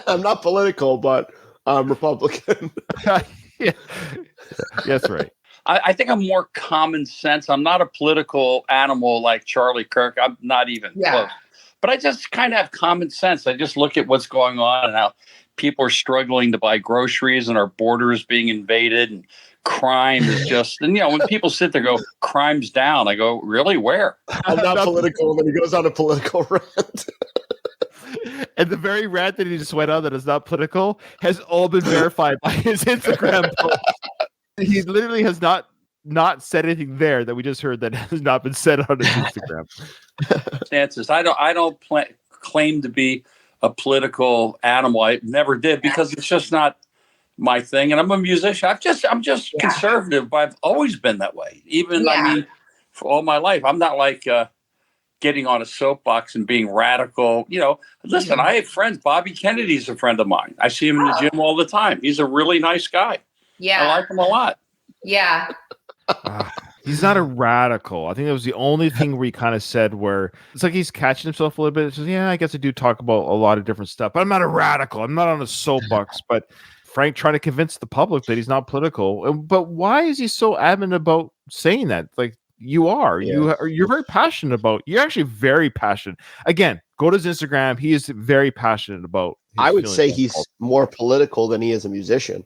I'm not political, but I'm Republican. Yeah. That's right. I think I'm more common sense. I'm not a political animal like Charlie Kirk. I'm not even close. But I just kind of have common sense. I just look at what's going on and how people are struggling to buy groceries and our borders being invaded and crime is just, and when people sit there and go, crime's down, I go, really? Where? I'm not political. And then he goes on a political rant. And the very rant that he just went on that is not political has all been verified by his Instagram post. He literally has not said anything there that we just heard that has not been said on his Instagram. Stances. I don't claim to be a political animal. I never did because it's just not my thing. And I'm a musician. I'm just conservative, but I've always been that way. Even for all my life, I'm not like getting on a soapbox and being radical. Listen, I have friends. Bobby Kennedy's a friend of mine. I see him in the gym all the time. He's a really nice guy. Yeah. I like him a lot. Yeah. He's not a radical. I think that was the only thing where he kind of said where it's like he's catching himself a little bit. It's just, I guess I do talk about a lot of different stuff, but I'm not a radical. I'm not on a soapbox. But Frank trying to convince the public that he's not political. But why is he so adamant about saying that? Like, you are. Yeah. You're very passionate about. You're actually very passionate. Again, go to his Instagram. He is very passionate about. I would say he's more political than he is a musician.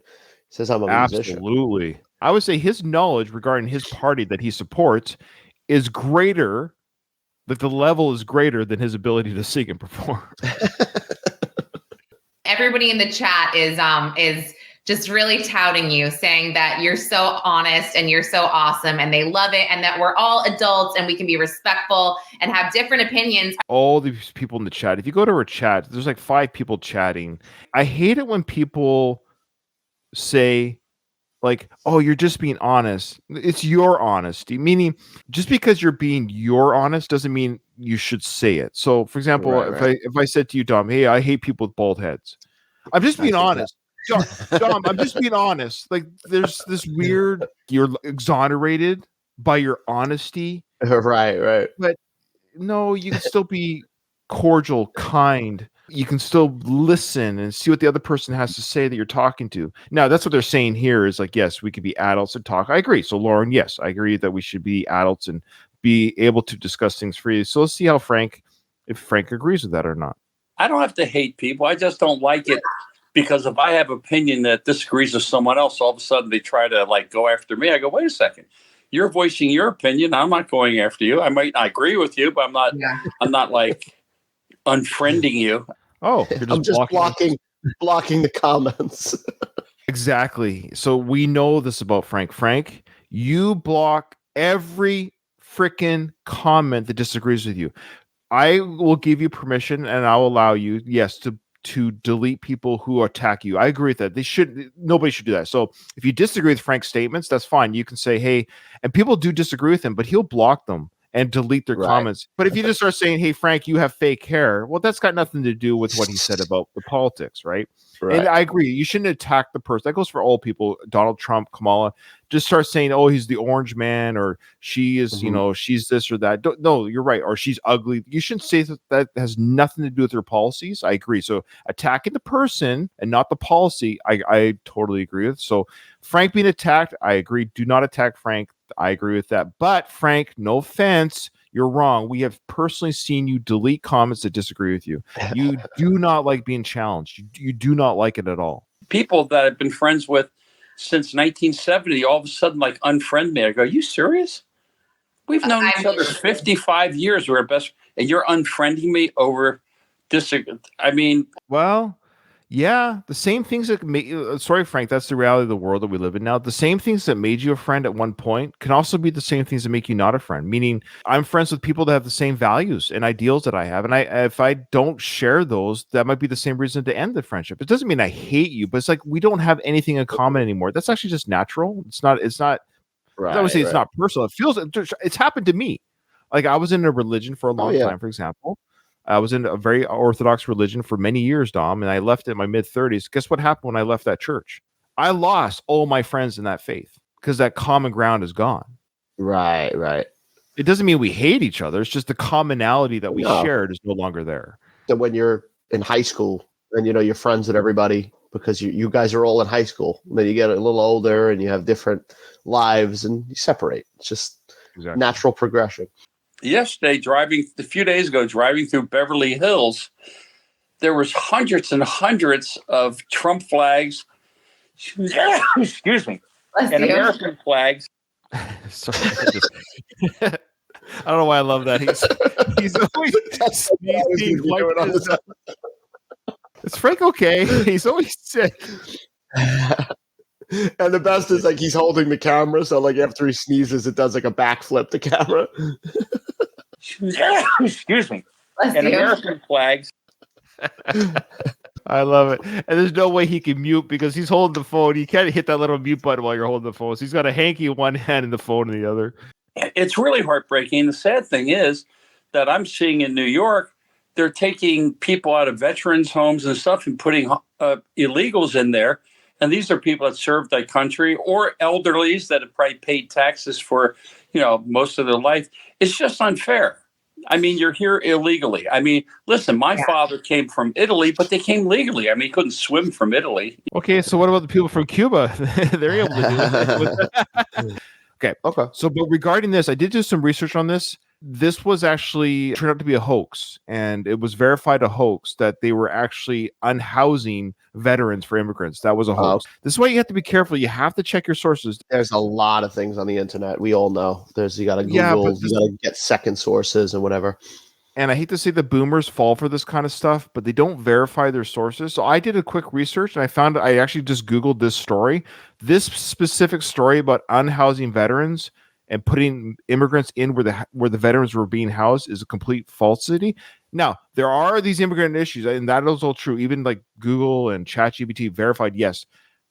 He says I'm a musician. Absolutely. I would say his knowledge regarding his party that he supports is greater. That the level is greater than his ability to sing and perform. Everybody in the chat is just really touting you, saying that you're so honest and you're so awesome and they love it and that we're all adults and we can be respectful and have different opinions. All these people in the chat, if you go to our chat, there's like 5 people chatting. I hate it when people say like, oh, you're just being honest. It's your honesty, meaning just because you're being your honest doesn't mean you should say it. So for example, if I said to you, Dom, hey, I hate people with bald heads. I'm just being honest. Dom, I'm just being honest. Like, there's this weird, you're exonerated by your honesty. Right. But no, you can still be cordial, kind, you can still listen and see what the other person has to say that you're talking to. Now, that's what they're saying here is like, yes, we could be adults and talk. I agree. So, Lauren, yes, I agree that we should be adults and be able to discuss things freely. So let's see how if Frank agrees with that or not. I don't have to hate people. I just don't like it because if I have opinion that disagrees with someone else, all of a sudden they try to like go after me. I go, wait a second. You're voicing your opinion. I'm not going after you. I might not agree with you, but I'm not like unfriending you. Oh, I'm just blocking the comments. Exactly. So we know this about Frank. Frank, you block every freaking comment that disagrees with you. I will give you permission and I'll allow you, yes, to delete people who attack you. I agree with that. Nobody should do that. So if you disagree with Frank's statements, that's fine. You can say, hey, and people do disagree with him, but he'll block them and delete their comments. But if you just start saying, hey, Frank, you have fake hair, well, that's got nothing to do with what he said about the politics, right? And I agree. You shouldn't attack the person. That goes for all people. Donald Trump, Kamala. Just start saying, oh, he's the orange man, or she is, she's this or that. No, you're right. Or she's ugly. You shouldn't say that has nothing to do with their policies. I agree. So attacking the person and not the policy, I totally agree with. So Frank being attacked, I agree. Do not attack Frank. I agree with that. But Frank, no offense, you're wrong. We have personally seen you delete comments that disagree with you. You do not like being challenged. You do not like it at all. People that I've been friends with since 1970, all of a sudden like unfriend me. I go, are you serious? We've known each other 55 years. We're best, and you're unfriending me over disagree. I mean, well, yeah, the same things that made sorry, Frank, that's the reality of the world that we live in now. The same things that made you a friend at one point can also be the same things that make you not a friend. Meaning, I'm friends with people that have the same values and ideals that I have, and if I don't share those, that might be the same reason to end the friendship. It doesn't mean I hate you, but it's like we don't have anything in common anymore. That's actually just natural. It's not. I would say it's not personal. It's happened to me. Like I was in a religion for a long time, for example. I was in a very orthodox religion for many years, Dom, and I left in my mid-30s. Guess what happened when I left that church? I lost all my friends in that faith because that common ground is gone. Right. It doesn't mean we hate each other. It's just the commonality that we shared is no longer there. So when you're in high school and, you're friends with everybody because you guys are all in high school, and then you get a little older and you have different lives and you separate. It's just natural progression. Yesterday, a few days ago, driving through Beverly Hills, there was hundreds and hundreds of Trump flags, excuse me, and American flags. Sorry, I don't know why I love that. He's always sneezing. Is Frank okay? He's always sick. And the best is like he's holding the camera, so like after he sneezes, it does like a backflip the camera. Excuse me. And American flags. I love it. And there's no way he can mute because he's holding the phone. You can't hit that little mute button while you're holding the phone. So he's got a hanky in one hand and the phone in the other. It's really heartbreaking. The sad thing is that I'm seeing in New York, they're taking people out of veterans' homes and stuff and putting illegals in there. And these are people that served their country or elderlies that have probably paid taxes for, most of their life. It's just unfair. I mean, you're here illegally. I mean, listen, my father came from Italy, but they came legally. I mean, he couldn't swim from Italy. Okay, so what about the people from Cuba? They're able to do it. Okay. So, but regarding this, I did do some research on this. This was actually turned out to be a hoax, and it was verified a hoax that they were actually unhousing veterans for immigrants. That was a hoax. This is why you have to be careful. You have to check your sources. There's a lot of things on the internet. We all know. You got to Google, you got to get second sources and whatever. And I hate to say the boomers fall for this kind of stuff, but they don't verify their sources. So I did a quick research, and I actually just Googled this story. This specific story about unhousing veterans and putting immigrants in where the veterans were being housed is a complete falsity. Now, there are these immigrant issues, and that is all true. Even like Google and ChatGPT verified, yes,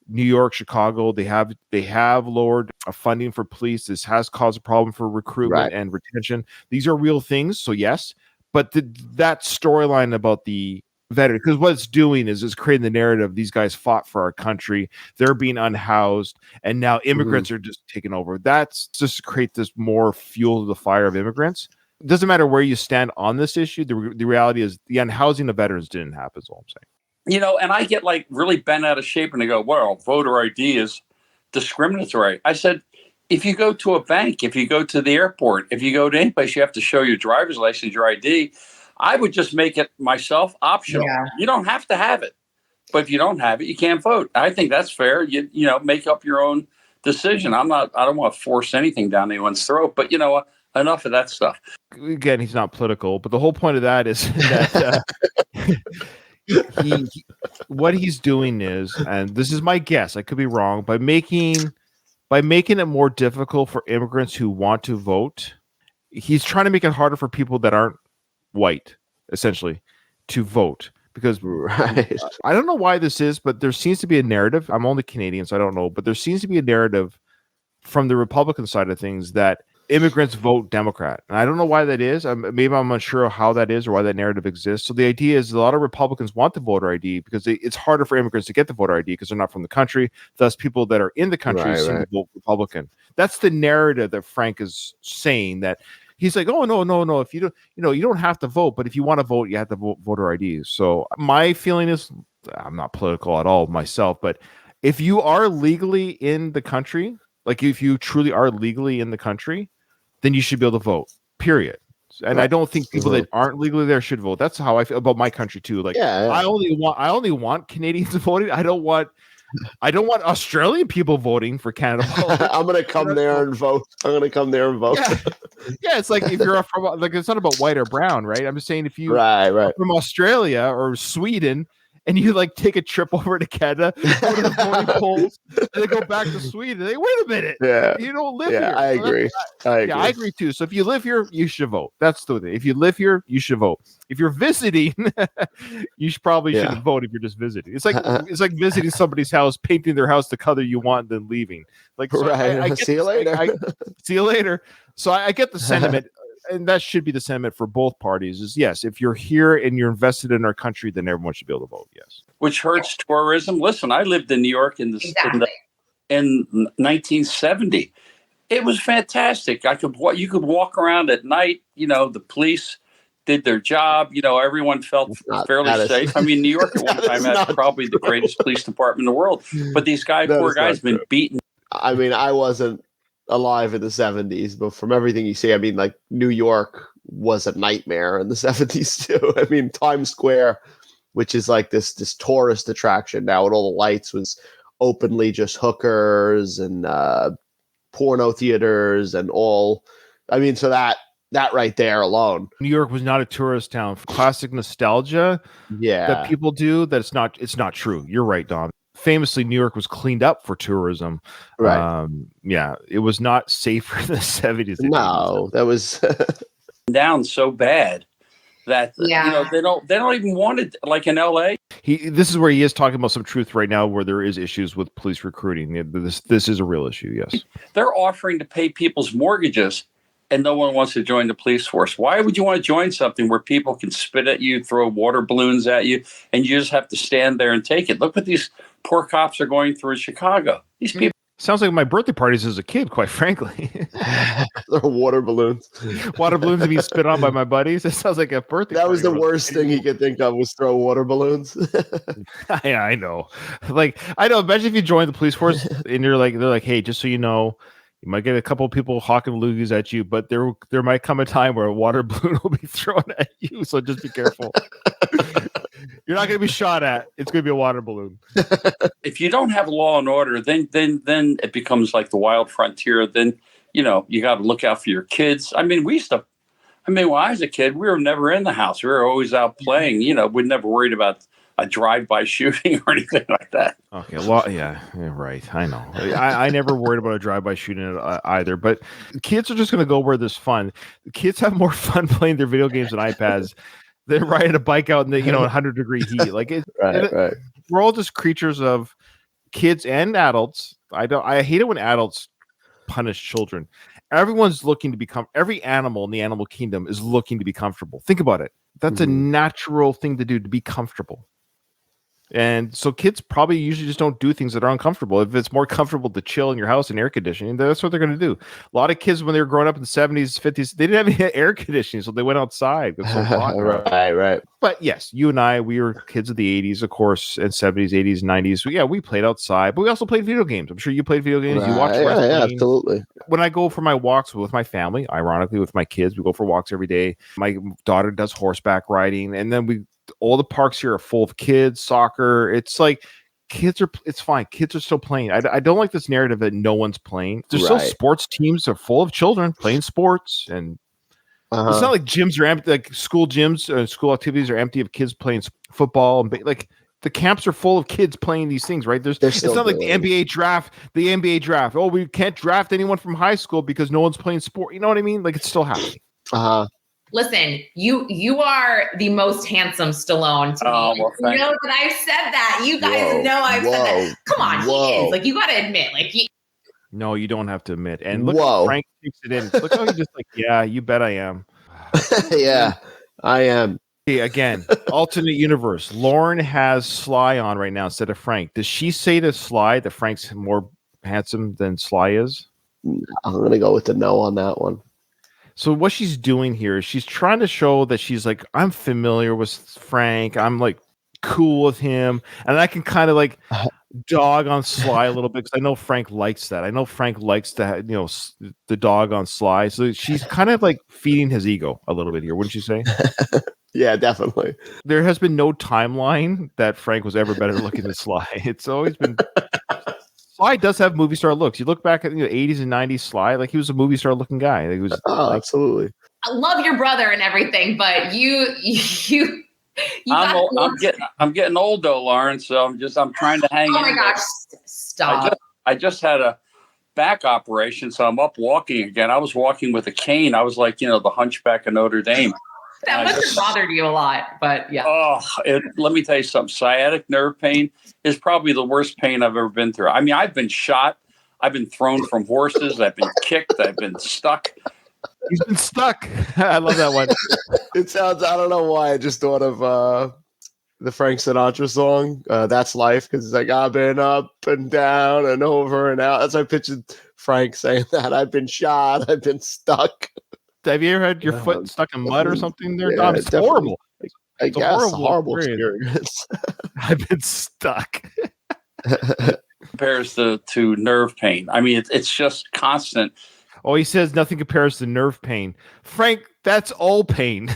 New York, Chicago, they have lowered funding for police. This has caused a problem for recruitment and retention. These are real things, so yes. But that storyline about the veteran, because what it's doing is it's creating the narrative. These guys fought for our country. They're being unhoused, and now immigrants are just taking over. That's just to create this more fuel to the fire of immigrants. it doesn't matter where you stand on this issue. The reality is the unhousing of veterans didn't happen. Is all I'm saying. And I get like really bent out of shape and they go, well, voter ID is discriminatory. I said, if you go to a bank, if you go to the airport, if you go to any place, you have to show your driver's license, your ID. I would just make it myself optional. Yeah. You don't have to have it, but if you don't have it, you can't vote. I think that's fair. You make up your own decision. I don't want to force anything down anyone's throat, but enough of that stuff. Again, he's not political, but the whole point of that is that what he's doing is, and this is my guess, I could be wrong, by making it more difficult for immigrants who want to vote, he's trying to make it harder for people that aren't white, essentially, to vote. Because Right. I don't know why this is, but there seems to be a narrative. I'm only Canadian, so I don't know, but there seems to be a narrative from the Republican side of things that immigrants vote Democrat. And I don't know why that is. Maybe I'm unsure of how that is or why that narrative exists. So the idea is a lot of Republicans want the voter ID because it's harder for immigrants to get the voter ID because they're not from the country. Thus, people that are in the country seem to vote Republican. That's the narrative that Frank is saying, that he's like, oh, no. If you don't, you don't have to vote, but if you want to vote, you have to vote voter ID. So my feeling is, I'm not political at all myself, but if you are legally in the country, like if you truly are legally in the country, then you should be able to vote, period. And I don't think people that aren't legally there should vote. That's how I feel about my country too. Like, I only want Canadians voting. I don't want Australian people voting for Canada. I'm gonna come there and vote. Yeah, it's like if you're from, like, it's not about white or brown, right? I'm just saying if you right from Australia or Sweden and you like take a trip over to Canada, go to the voting polls, and then go back to Sweden. They wait a minute. Yeah, you don't live yeah, here. I agree. I agree too. So if you live here, you should vote. That's the thing. If you live here, you should vote. If you're visiting, you shouldn't vote if you're just visiting. It's like visiting somebody's house, painting their house the color you want, then leaving. Like, so I see you later. See you later. So I get the sentiment. And that should be the sentiment for both parties is, yes, if you're here and you're invested in our country, then everyone should be able to vote. Yes. Which hurts tourism. Listen, I lived in New York in 1970. It was fantastic. You could walk around at night. The police did their job. Everyone felt fairly safe. I mean, New York at one time had probably the greatest police department in the world. But these poor guys, been beaten. I mean, I wasn't alive in the 70s, but from everything you see, I mean, like, New York was a nightmare in the 70s too. I mean, Times Square, which is like this tourist attraction now with all the lights, was openly just hookers and porno theaters and all. I mean, so that right there alone. New York was not a tourist town. Classic nostalgia that people do, that it's not true. You're right, Dom. Famously, New York was cleaned up for tourism. Right. It was not safer in the 70s. No, that was down so bad that they don't even want it, like in LA. This is where he is talking about some truth right now, where there is issues with police recruiting. This is a real issue. Yes. They're offering to pay people's mortgages and no one wants to join the police force. Why would you want to join something where people can spit at you, throw water balloons at you, and you just have to stand there and take it? Look what these poor cops are going through in Chicago. These people. Sounds like my birthday parties as a kid, quite frankly. They're water balloons. Water balloons being spit on by my buddies. It sounds like a birthday That party. was the worst thing he could think of, was throw water balloons. Yeah, I know. Like, I know. Imagine if you joined the police force and they're like, hey, just so you know, you might get a couple of people hawking loogies at you, but there might come a time where a water balloon will be thrown at you. So just be careful. You're not going to be shot at. It's going to be a water balloon. If you don't have law and order, then it becomes like the wild frontier. Then, you got to look out for your kids. I mean, when I was a kid, we were never in the house. We were always out playing. We never worried about a drive-by shooting or anything like that. Okay, well, yeah, right. I know. I never worried about a drive-by shooting either. But kids are just going to go where there's fun. Kids have more fun playing their video games and iPads. They're riding a bike out in the 100-degree heat. Like right. We're all just creatures of kids and adults. I hate it when adults punish children. Everyone's looking to become. Every animal in the animal kingdom is looking to be comfortable. Think about it. That's a natural thing to do, to be comfortable. And so kids probably usually just don't do things that are uncomfortable. If it's more comfortable to chill in your house in air conditioning, that's what they're going to do. A lot of kids, when they were growing up in the 70s, 50s, they didn't have any air conditioning, so they went outside. It's so hot. Right. But yes, you and I, we were kids of the 80s, of course, and 70s, 80s, 90s. So yeah, we played outside, but we also played video games. I'm sure you played video games. You watched wrestling. Yeah, absolutely. When I go for my walks with my family, ironically with my kids, we go for walks every day. My daughter does horseback riding, and then all the parks here are full of kids, soccer. It's like it's fine. Kids are still playing. I don't like this narrative that no one's playing. There's still sports teams are full of children playing sports, and it's not like gyms are empty, like school gyms, school activities are empty of kids playing football, and like the camps are full of kids playing these things, right? It's not like the NBA draft. The NBA draft. Oh, we can't draft anyone from high school because no one's playing sport. You know what I mean? Like it's still happening. Listen, you are the most handsome Stallone to me. Well, you know that I've said that. You guys know I've said that. Come on, he is. Like, you got to admit, like, no, you don't have to admit. And look, at Frank takes it in. Look how he just like, yeah, you bet I am. Yeah, I am. Okay, again, alternate universe. Lauren has Sly on right now instead of Frank. Does she say to Sly that Frank's more handsome than Sly is? I'm gonna go with the no on that one. So what she's doing here is she's trying to show that she's like, I'm familiar with Frank. I'm like cool with him. And I can kind of like dog on Sly a little bit because I know Frank likes that. I know Frank likes to, the dog on Sly. So she's kind of like feeding his ego a little bit here, wouldn't you say? Yeah, definitely. There has been no timeline that Frank was ever better looking than Sly. It's always been... Sly does have movie star looks. You look back at the 80s and 90s Sly, like he was a movie star looking guy. He was absolutely. I love your brother and everything, but I'm getting old though, Lauren. So I'm trying to hang. Oh my gosh, stop! I just had a back operation, so I'm up walking again. I was walking with a cane. I was like, the Hunchback of Notre Dame. That must have bothered you a lot, but yeah. Let me tell you something. Sciatic nerve pain is probably the worst pain I've ever been through. I mean, I've been shot. I've been thrown from horses. I've been kicked. I've been stuck. He's been stuck. I love that one. It sounds, I don't know why, I just thought of the Frank Sinatra song, That's Life, because it's like, I've been up and down and over and out. That's how I pictured Frank saying that. I've been shot. I've been stuck. Have you ever had your foot stuck in mud or something there, Dom? It's horrible. I guess a horrible experience. I've been stuck. Compares to nerve pain. I mean, it's just constant. Oh, he says nothing compares to nerve pain. Frank, that's all pain.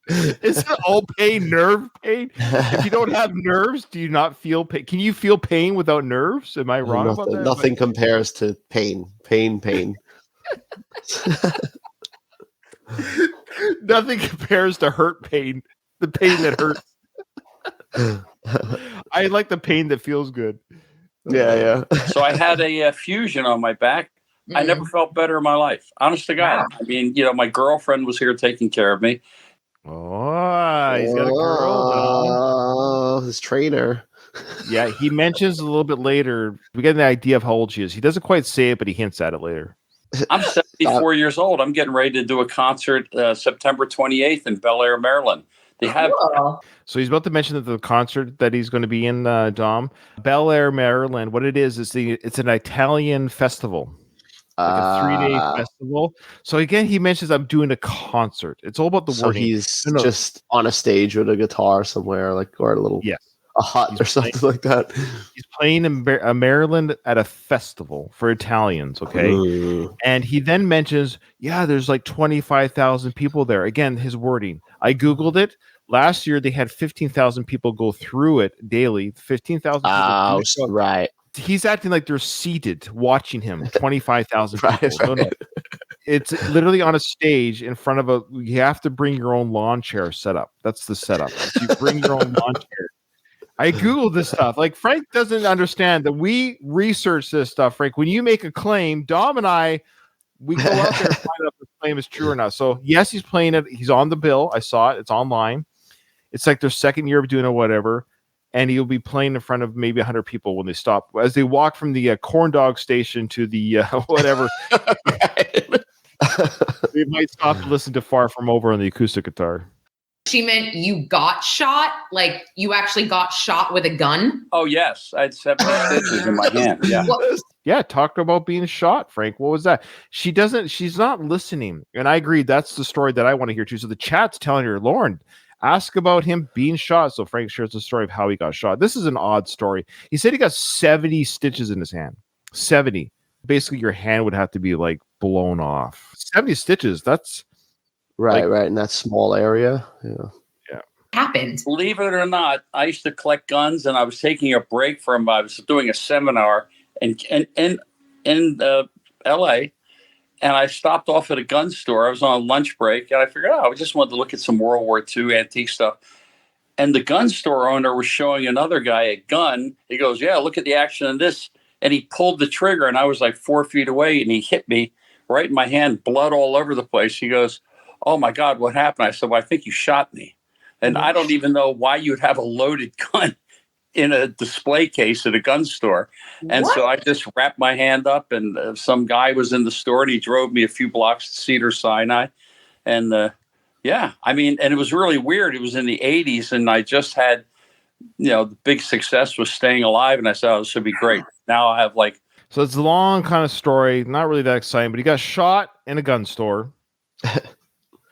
Is it all pain nerve pain? If you don't have nerves, do you not feel pain? Can you feel pain without nerves? Am I wrong about that? Nothing compares to pain. Pain. Nothing compares to hurt pain. The pain that hurts. I like the pain that feels good. Yeah. So I had a fusion on my back. I never felt better in my life. Honest to God. I mean, my girlfriend was here taking care of me. Oh, he's got a girl. Oh, his trainer. Yeah, he mentions a little bit later. We get an idea of how old she is. He doesn't quite say it, but he hints at it later. I'm 74 years old. I'm getting ready to do a concert September 28th in Bel Air, Maryland. They have. So he's about to mention that the concert that he's going to be in, Dom. Bel Air, Maryland. What it is it's an Italian festival. Like a 3-day festival. So again, he mentions I'm doing a concert. It's all about the wording. He's just on a stage with a guitar somewhere, or a little a hut or something like that. He's playing in Maryland at a festival for Italians. Okay, and he then mentions, there's like 25,000 people there. Again, his wording. I googled it. Last year they had 15,000 people go through it daily. 15,000. Oh, right. He's acting like they're seated watching him. 25,000 people. No. It's literally on a stage in front of you have to bring your own lawn chair set up. That's the setup. You bring your own lawn chair. I Googled this stuff. Like, Frank doesn't understand that we research this stuff, Frank. When you make a claim, Dom and I, we go out there and find out if the claim is true or not. So yes, he's playing it. He's on the bill. I saw it. It's online. It's like their second year of doing it, whatever. And he'll be playing in front of maybe 100 people when they stop. As they walk from the corn dog station to the whatever. They might stop to listen to Far From Over on the acoustic guitar. She meant you got shot, like you actually got shot with a gun. Oh, yes. I had 70 stitches in my hand. Yeah. Yeah, talk about being shot, Frank. What was that? She's not listening. And I agree, that's the story that I want to hear too. So the chat's telling her, Lauren, ask about him being shot. So Frank shares the story of how he got shot. This is an odd story. He said he got 70 stitches in his hand. 70. Basically, your hand would have to be like blown off. 70 stitches. That's right in that small area. Yeah. Happened. Believe it or not, I used to collect guns, and I was taking a break from. I was doing a seminar in L.A., and I stopped off at a gun store. I was on lunch break, and I figured, I just wanted to look at some World War II antique stuff. And the gun store owner was showing another guy a gun. He goes, "Yeah, look at the action in this." And he pulled the trigger, and I was like 4 feet away, and he hit me right in my hand, blood all over the place. He goes, "Oh, my God, what happened?" I said, "Well, I think you shot me." And I don't even know why you'd have a loaded gun in a display case at a gun store. And so I just wrapped my hand up, and some guy was in the store, and he drove me a few blocks to Cedars-Sinai. And I mean, and it was really weird. It was in the 80s, and I just had, the big success was Staying Alive. And I said, this should be great. Now I have So it's a long kind of story, not really that exciting, but he got shot in a gun store.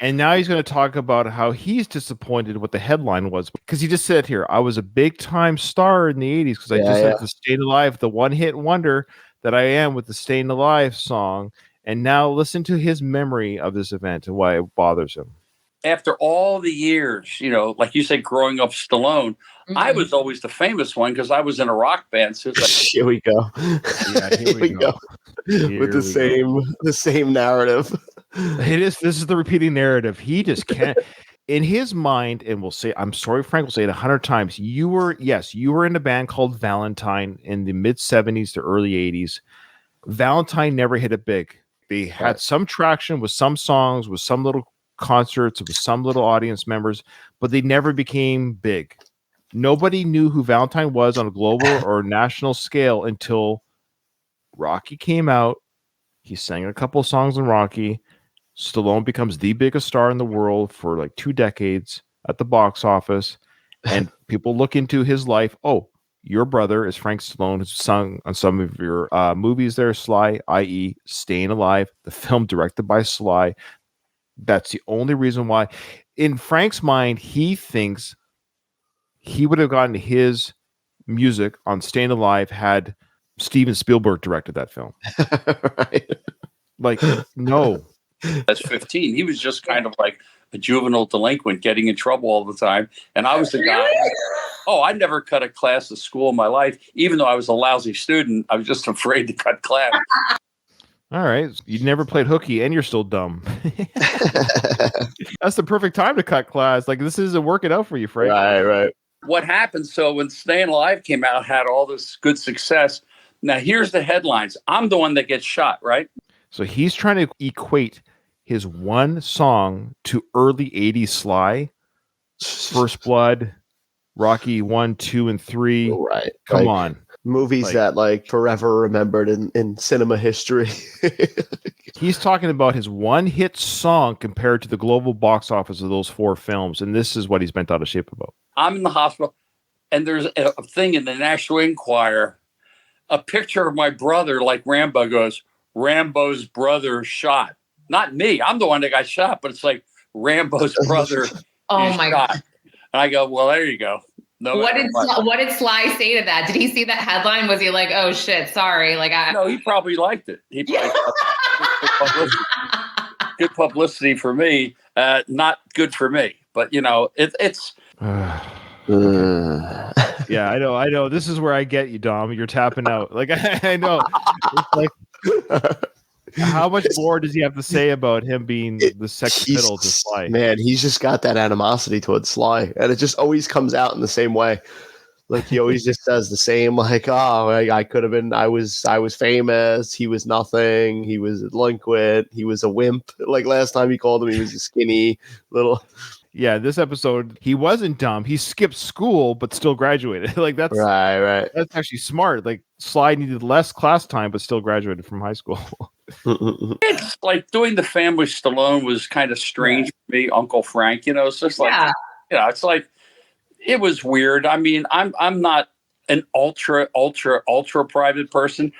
And now he's going to talk about how he's disappointed what the headline was. Because he just said here, I was a big time star in the 80s because I just had the Staying Alive, the one hit wonder that I am with the Staying Alive song. And now listen to his memory of this event and why it bothers him. After all the years, like you said, growing up Stallone, I was always the famous one because I was in a rock band. So Here we go. Yeah, here we go. With the same narrative. This is the repeating narrative. He just can't in his mind, and we'll say, I'm sorry, Frank will say it 100 times. You were in a band called Valentine in the mid 70s to early 80s. Valentine never hit it big. They had some traction with some songs, with some little concerts, with some little audience members, but they never became big. Nobody knew who Valentine was on a global or national scale until Rocky came out. He sang a couple of songs in Rocky. Stallone becomes the biggest star in the world for like 2 decades at the box office. And people look into his life. Oh, your brother is Frank Stallone, who's sung on some of your movies there, Sly, i.e. Staying Alive, the film directed by Sly. That's the only reason why. In Frank's mind, he thinks he would have gotten his music on Staying Alive had Steven Spielberg directed that film. Right. Like, no. That's 15. He was just kind of like a juvenile delinquent getting in trouble all the time. And I was the guy. I never cut a class at school in my life. Even though I was a lousy student, I was just afraid to cut class. All right. You never played hooky and you're still dumb. That's the perfect time to cut class. Like, this isn't working out for you, Frank. Right. What happened? So when Staying Alive came out, had all this good success. Now, here's the headlines. I'm the one that gets shot, right? So he's trying to equate his one song to early 80s Sly, First Blood, Rocky 1, 2, and 3. Right. Come on. Movies that forever remembered in cinema history. He's talking about his one hit song compared to the global box office of those 4 films. And this is what he's bent out of shape about. I'm in the hospital, and there's a thing in the National Enquirer, a picture of my brother, like Rambo goes, Rambo's brother shot. Not me. I'm the one that got shot, but it's like Rambo's brother Oh my shot. God. And I go, well, there you go. No, What did Sly say to that? Did he see that headline? Was he like, "Oh shit, sorry"? No, he probably liked it. He probably good publicity for me, not good for me. But it's. Yeah, I know. This is where I get you, Dom. You're tapping out. Like, I know. It's like, how much more does he have to say about him being the second fiddle to Sly? Man, he's just got that animosity towards Sly, and it just always comes out in the same way. Like, he always just says the same, like, I could have been, I was famous. He was nothing. He was a delinquent. He was a wimp. Like last time he called him, he was a skinny little. Yeah, this episode, he wasn't dumb. He skipped school, but still graduated. Like, that's right. That's actually smart. Like, Sly needed less class time, but still graduated from high school. It's like doing the family Stallone was kind of strange for me, Uncle Frank. It's just like, it's like, it was weird. I mean, I'm not an ultra private person,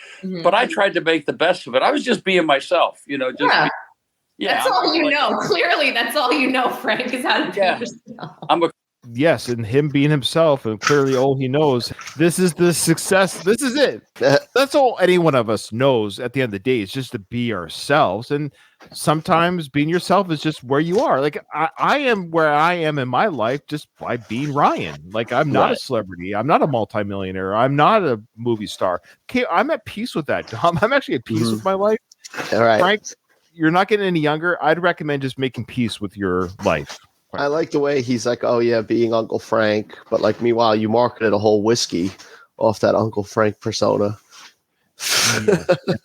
but I tried to make the best of it. I was just being myself, That's all you know. Clearly, that's all you know, Frank, is how to be yourself. Yes, and him being himself, and clearly all he knows. This is the success. This is it. That's all any one of us knows at the end of the day, is just to be ourselves. And sometimes being yourself is just where you are. Like I am where I am in my life just by being Ryan. Like I'm not a celebrity. I'm not a multimillionaire. I'm not a movie star. Okay, I'm at peace with that, Tom. I'm actually at peace with my life. All right. Frank, you're not getting any younger. I'd recommend just making peace with your life. I like the way he's like, oh yeah, being Uncle Frank, but like meanwhile you marketed a whole whiskey off that Uncle Frank persona.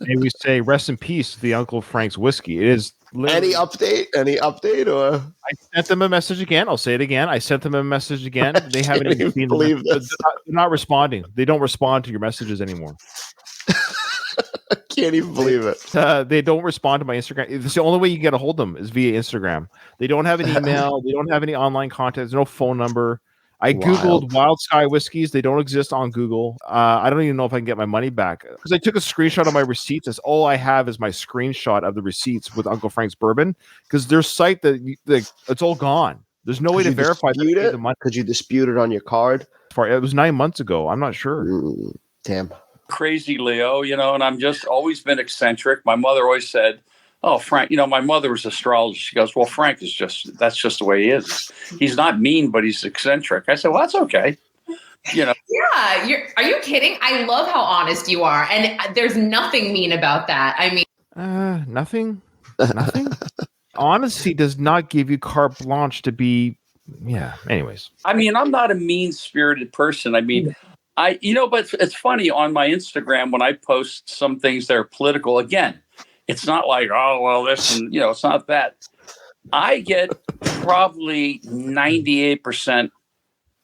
May we say rest in peace to the Uncle Frank's whiskey. It is Any update or I sent them a message again. I'll say it again. I sent them a message again. They haven't even seen believe this. They're not responding. They don't respond to your messages anymore. I can't even believe it. They don't respond to my Instagram. It's the only way you can get a hold of them is via Instagram. They don't have an email. They don't have any online contact. There's no phone number. I Googled Wild Sky whiskeys. They don't exist on Google. I don't even know if I can get my money back because I took a screenshot of my receipts. That's all I have is my screenshot of the receipts with Uncle Frank's bourbon because their site it's all gone. There's no way to verify the money. Could you dispute it on your card? It was 9 months ago. I'm not sure. Damn. Crazy Leo, and I'm just always been eccentric. My mother always said, oh, Frank, my mother was astrologer. She goes, well, Frank that's just the way he is. He's not mean, but he's eccentric. I said, well, that's okay. Yeah. Are you kidding? I love how honest you are. And there's nothing mean about that. I mean, nothing. Honesty does not give you carte blanche to be. Yeah. Anyways. I mean, I'm not a mean-spirited person. I mean, but it's funny on my Instagram when I post some things that are political. Again, it's not like, oh, well, this, and, it's not that. I get probably 98%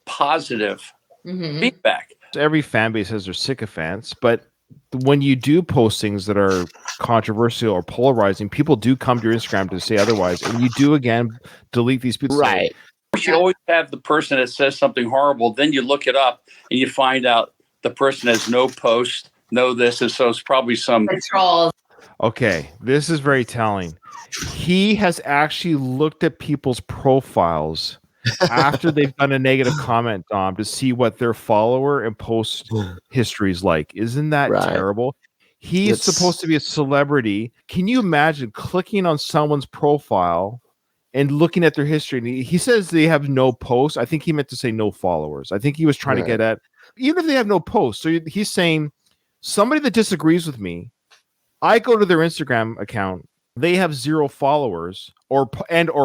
positive feedback. Every fan base has their sycophants, but when you do post things that are controversial or polarizing, people do come to your Instagram to say otherwise, and you do again delete these people. Right. You always have the person that says something horrible. Then you look it up and you find out the person has no post, no this, and so it's probably some trolls. Okay, this is very telling. He has actually looked at people's profiles after they've done a negative comment, Dom, to see what their follower and post history is like. Isn't that terrible? He is supposed to be a celebrity. Can you imagine clicking on someone's profile and looking at their history? And he says they have no posts. I think he meant to say no followers. I think he was trying to get at, even if they have no posts. So he's saying somebody that disagrees with me, I go to their Instagram account, they have 0 followers or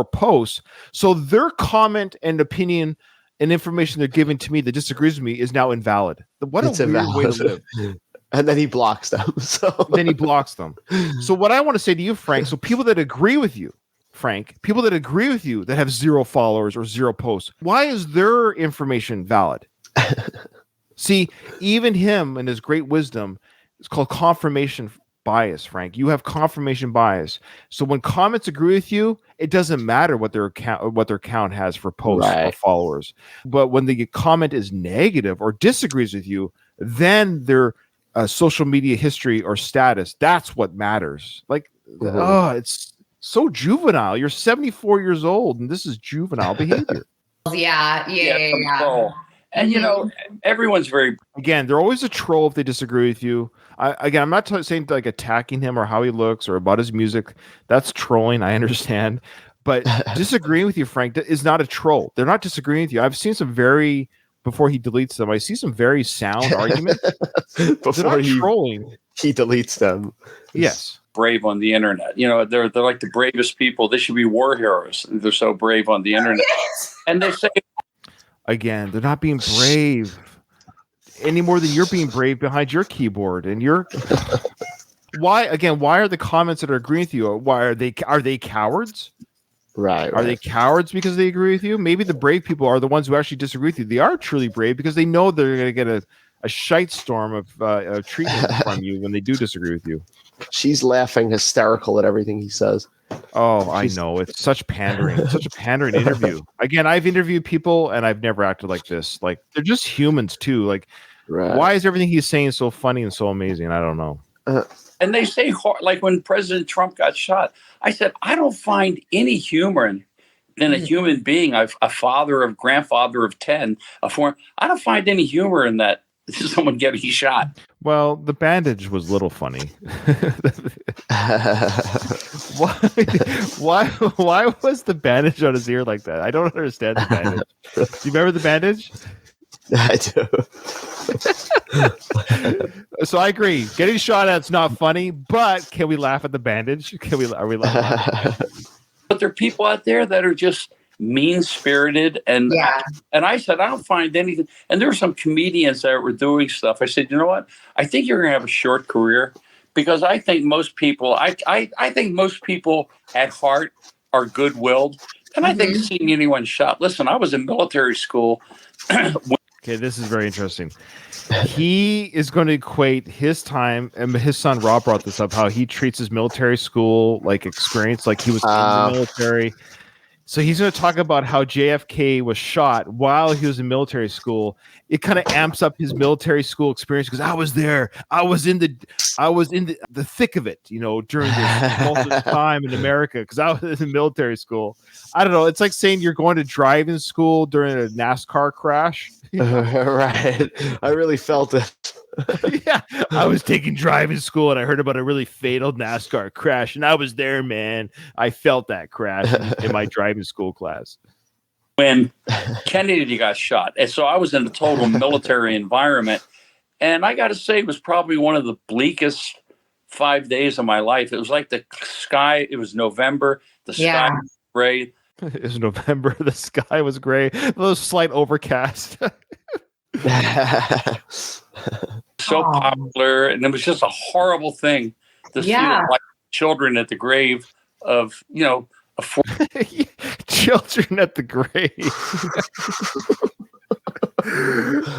posts. So their comment and opinion and information they're giving to me that disagrees with me is now invalid. What a weird way to live. And then he blocks them. Then he blocks them. So what I want to say to you, Frank, so people that agree with you, Frank, people that agree with you that have 0 followers or 0 posts, why is their information valid? See, even him and his great wisdom, it's called confirmation bias, Frank. You have confirmation bias. So when comments agree with you, it doesn't matter what their count has for posts or followers. But when the comment is negative or disagrees with you, then their social media history or status, that's what matters. Like, it's so juvenile. You're 74 years old, and this is juvenile behavior. Yeah. And, everyone's very... Again, they're always a troll if they disagree with you. I'm not saying like attacking him or how he looks or about his music. That's trolling. I understand. But disagreeing with you, Frank, is not a troll. They're not disagreeing with you. I've seen some before he deletes them, I see some very sound arguments. Before trolling. He deletes them. Yes. Brave on the internet. They're like the bravest people. They should be war heroes. They're so brave on the internet. And they say... Again, they're not being brave any more than you're being brave behind your keyboard. And why are the comments that are agreeing with you? Why are they cowards? Right. Are they cowards because they agree with you? Maybe the brave people are the ones who actually disagree with you. They are truly brave because they know they're going to get a shite storm of treatment from you when they do disagree with you. She's laughing hysterical at everything he says. Oh, I know. It's such pandering. It's such a pandering interview. Again, I've interviewed people and I've never acted like this. Like, they're just humans too. Like, why is everything he's saying so funny and so amazing? I don't know. And they say, like when President Trump got shot, I said, I don't find any humor in a human being. A father of grandfather of 10, I don't find any humor in that. Someone getting shot. Well, the bandage was a little funny. Why was the bandage on his ear like that? I don't understand the bandage. Do you remember the bandage? I do. So I agree. Getting shot at's not funny, but can we laugh at the bandage? Are we laughing? But there are people out there that are just mean-spirited, and I said, I don't find anything. And there were some comedians that were doing stuff. I said, you know what? I think you're going to have a short career, because I think most people, I think most people at heart are good-willed, and I think seeing anyone shot. Listen, I was in military school. Okay, this is very interesting. He is going to equate his time, and his son Rob brought this up, how he treats his military school like experience, like he was in the military. So he's going to talk about how JFK was shot while he was in military school. It kind of amps up his military school experience, because I was there. I was in the thick of it, during this tumultuous time in America, because I was in military school. I don't know. It's like saying you're going to driving school during a NASCAR crash. Right. I really felt it. Yeah, I was taking driving school and I heard about a really fatal NASCAR crash, and I was there, man. I felt that crash in my driving school class when Kennedy got shot. And so I was in a total military environment, and I got to say, it was probably one of the bleakest 5 days of my life. It was like the sky. It was November. The sky was gray. It was November. The sky was gray. A little slight overcast. So popular, and it was just a horrible thing to see like children at the grave of children at the grave.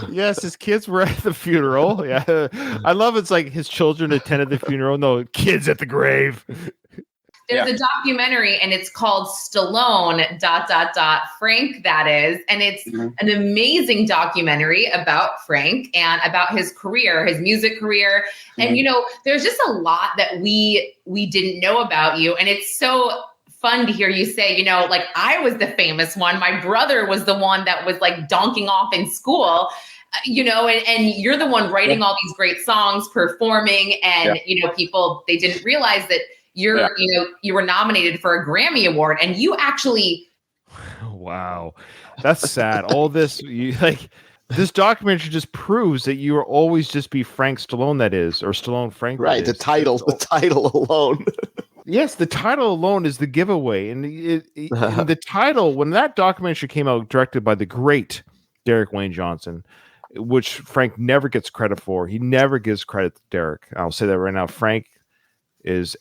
Yes, his kids were at the funeral. Yeah, I love it's like his children attended the funeral. No, kids at the grave. There's a documentary, and it's called Stallone ... Frank, that is. And it's an amazing documentary about Frank and about his career, his music career. And, there's just a lot that we didn't know about you. And it's so fun to hear you say, like, I was the famous one. My brother was the one that was like donking off in school. And you're the one writing all these great songs, performing, and, people, they didn't realize that you were nominated for a Grammy Award, and you actually. Wow, that's sad. All this, this documentary just proves that you will always just be Frank Stallone, that is, or Stallone Frank. Right. The title alone. Yes, the title alone is the giveaway, and the title, when that documentary came out, directed by the great Derek Wayne Johnson, which Frank never gets credit for. He never gives credit to Derek. I'll say that right now. Frank is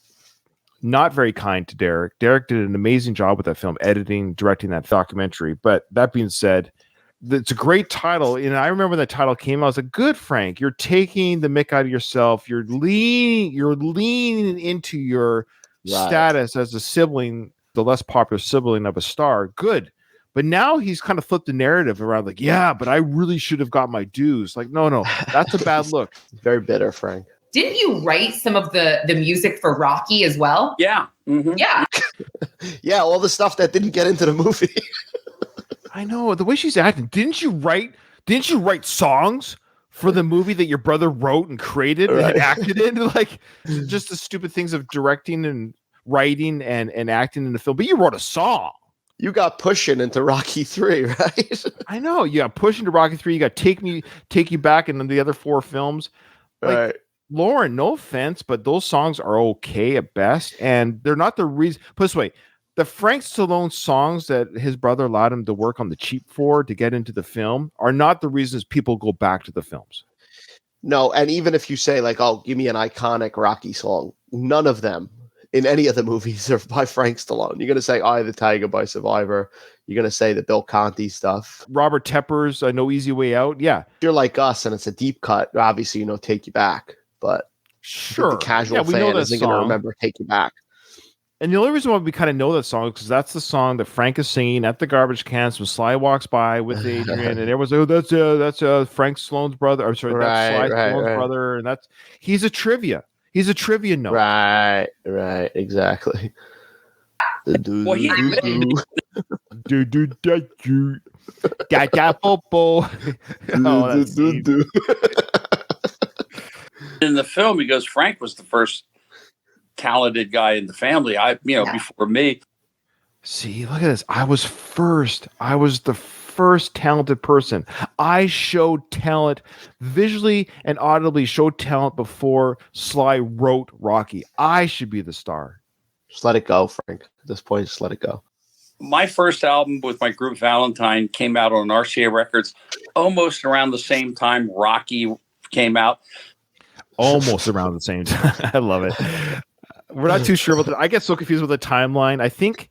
not very kind to Derek. Derek did an amazing job with that film, editing, directing that documentary. But that being said, it's a great title. And I remember when that title came out, I was like, good, Frank, you're taking the mick out of yourself. You're leaning into your status as a sibling, the less popular sibling of a star. Good. But now he's kind of flipped the narrative around, like, yeah, but I really should have got my dues. Like, no, that's a bad look. Very bitter, Frank. Didn't you write some of the music for Rocky as well? Yeah. Mm-hmm. Yeah. Yeah, all the stuff that didn't get into the movie. I know, the way she's acting. Didn't you write songs for the movie that your brother wrote and created and acted in? Like, just the stupid things of directing and writing and acting in the film. But you wrote a song. You got pushing into Rocky 3, right? I know. You got pushing to Rocky 3. You got Take You Back, and then the other 4 films. Like, right. Lauren, no offense, but those songs are okay at best, and they're not the reason. Put this way, the Frank Stallone songs that his brother allowed him to work on the cheap for to get into the film are not the reasons people go back to the films. No, and even if you say, like, oh, give me an iconic Rocky song, none of them in any of the movies are by Frank Stallone. You're going to say Eye of the Tiger by Survivor. You're going to say the Bill Conti stuff. Robert Tepper's No Easy Way Out. Yeah. If you're like us and it's a deep cut, obviously, Take You Back. But sure, the casual fan isn't going to remember Take You Back. And the only reason why we kind of know that song is because that's the song that Frank is singing at the garbage cans when Sly walks by with Adrian, and everyone's like, "Oh, that's Frank Stallone's brother." Or sorry, that's Sly Stallone's brother, and he's a trivia note. Right, exactly. Well, he in the film, he goes, Frank was the first talented guy in the family. Before me. See, look at this. I was the first talented person. I showed talent visually and audibly showed talent before Sly wrote Rocky. I should be the star. Just let it go, Frank. At this point, just let it go. My first album with my group Valentine came out on RCA Records almost around the same time Rocky came out. Almost around the same time. I love it. We're not too sure about that. I get so confused with the timeline. I think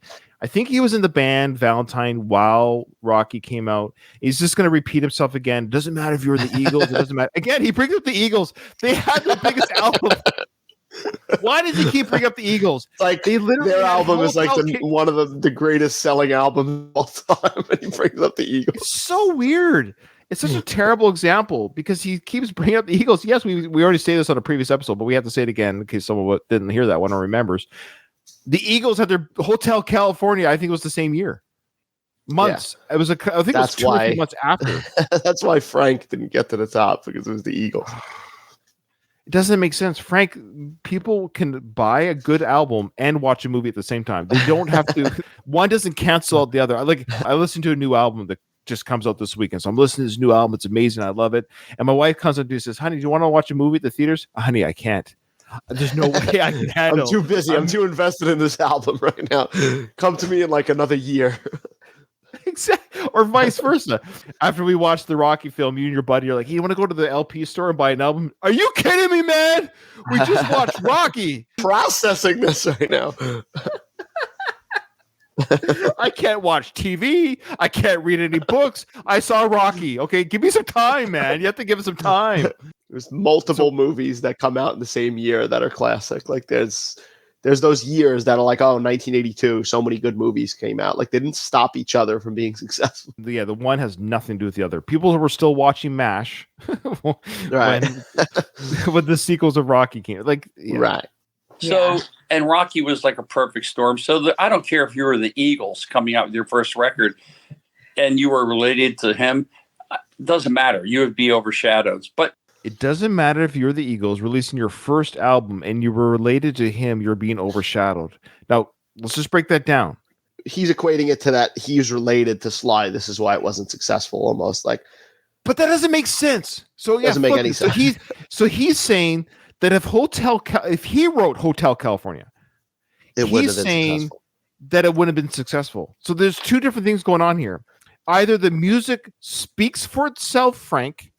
he was in the band Valentine while Rocky came out. He's just going to repeat himself again. It doesn't matter if you're the Eagles. It doesn't matter. Again, he brings up the Eagles. They had the biggest album. Why does he keep bringing up the Eagles? Like their album is like one of the greatest selling albums of all time, and he brings up the Eagles. It's so weird. It's such a terrible example because he keeps bringing up the Eagles. Yes, we already say this on a previous episode, but we have to say it again in case someone didn't hear that one or remembers. The Eagles had their Hotel California. I think it was the same year. Months. Yeah. I think it was 2 or 3 months after. That's why Frank didn't get to the top, because it was the Eagles. It doesn't make sense. Frank, people can buy a good album and watch a movie at the same time. They don't have to. One doesn't cancel out the other. I listened to a new album that just comes out this weekend. So I'm listening to this new album. It's amazing. I love it. And my wife comes up to me and says, "Honey, do you want to watch a movie at the theaters?" "Honey, I can't. There's no way I can handle. I'm too busy. I'm too invested in this album right now. Come to me in like another year." Exactly. Or vice versa. After we watch the Rocky film, you and your buddy are like, "Hey, you want to go to the LP store and buy an album?" "Are you kidding me, man? We just watched Rocky." Processing this right now. I can't watch TV. I can't read any books. I saw Rocky. Okay, give me some time, man. You have to give it some time. There's multiple movies that come out in the same year that are classic. Like there's those years that are like, 1982, so many good movies came out. Like they didn't stop each other from being successful. Yeah, the one has nothing to do with the other. People were still watching MASH right. when the sequels of Rocky came. Like, yeah. Right. So, and Rocky was like a perfect storm. So I don't care if you were the Eagles coming out with your first record and you were related to him. It doesn't matter. You would be overshadowed. But it doesn't matter if you're the Eagles releasing your first album and you were related to him, you're being overshadowed. Now, let's just break that down. He's equating it to that he's related to Sly. This is why it wasn't successful, almost like. But that doesn't make sense. So yeah, doesn't make any sense. So he's saying that if he wrote Hotel California, he's saying that it wouldn't have been successful. So there's two different things going on here. Either the music speaks for itself, Frank,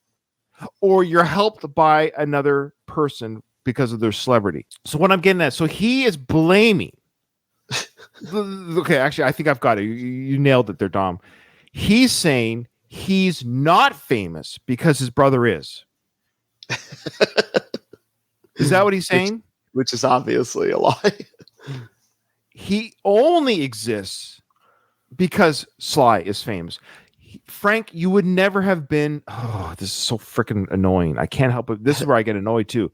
or you're helped by another person because of their celebrity. So what I'm getting at, so he is blaming. Okay, actually, I think I've got it. You nailed it there, Dom. He's saying he's not famous because his brother is. Is that what he's saying? Which is obviously a lie. He only exists because Sly is famous. Frank, you would never have been. Oh, this is so freaking annoying. I can't help it. This is where I get annoyed too.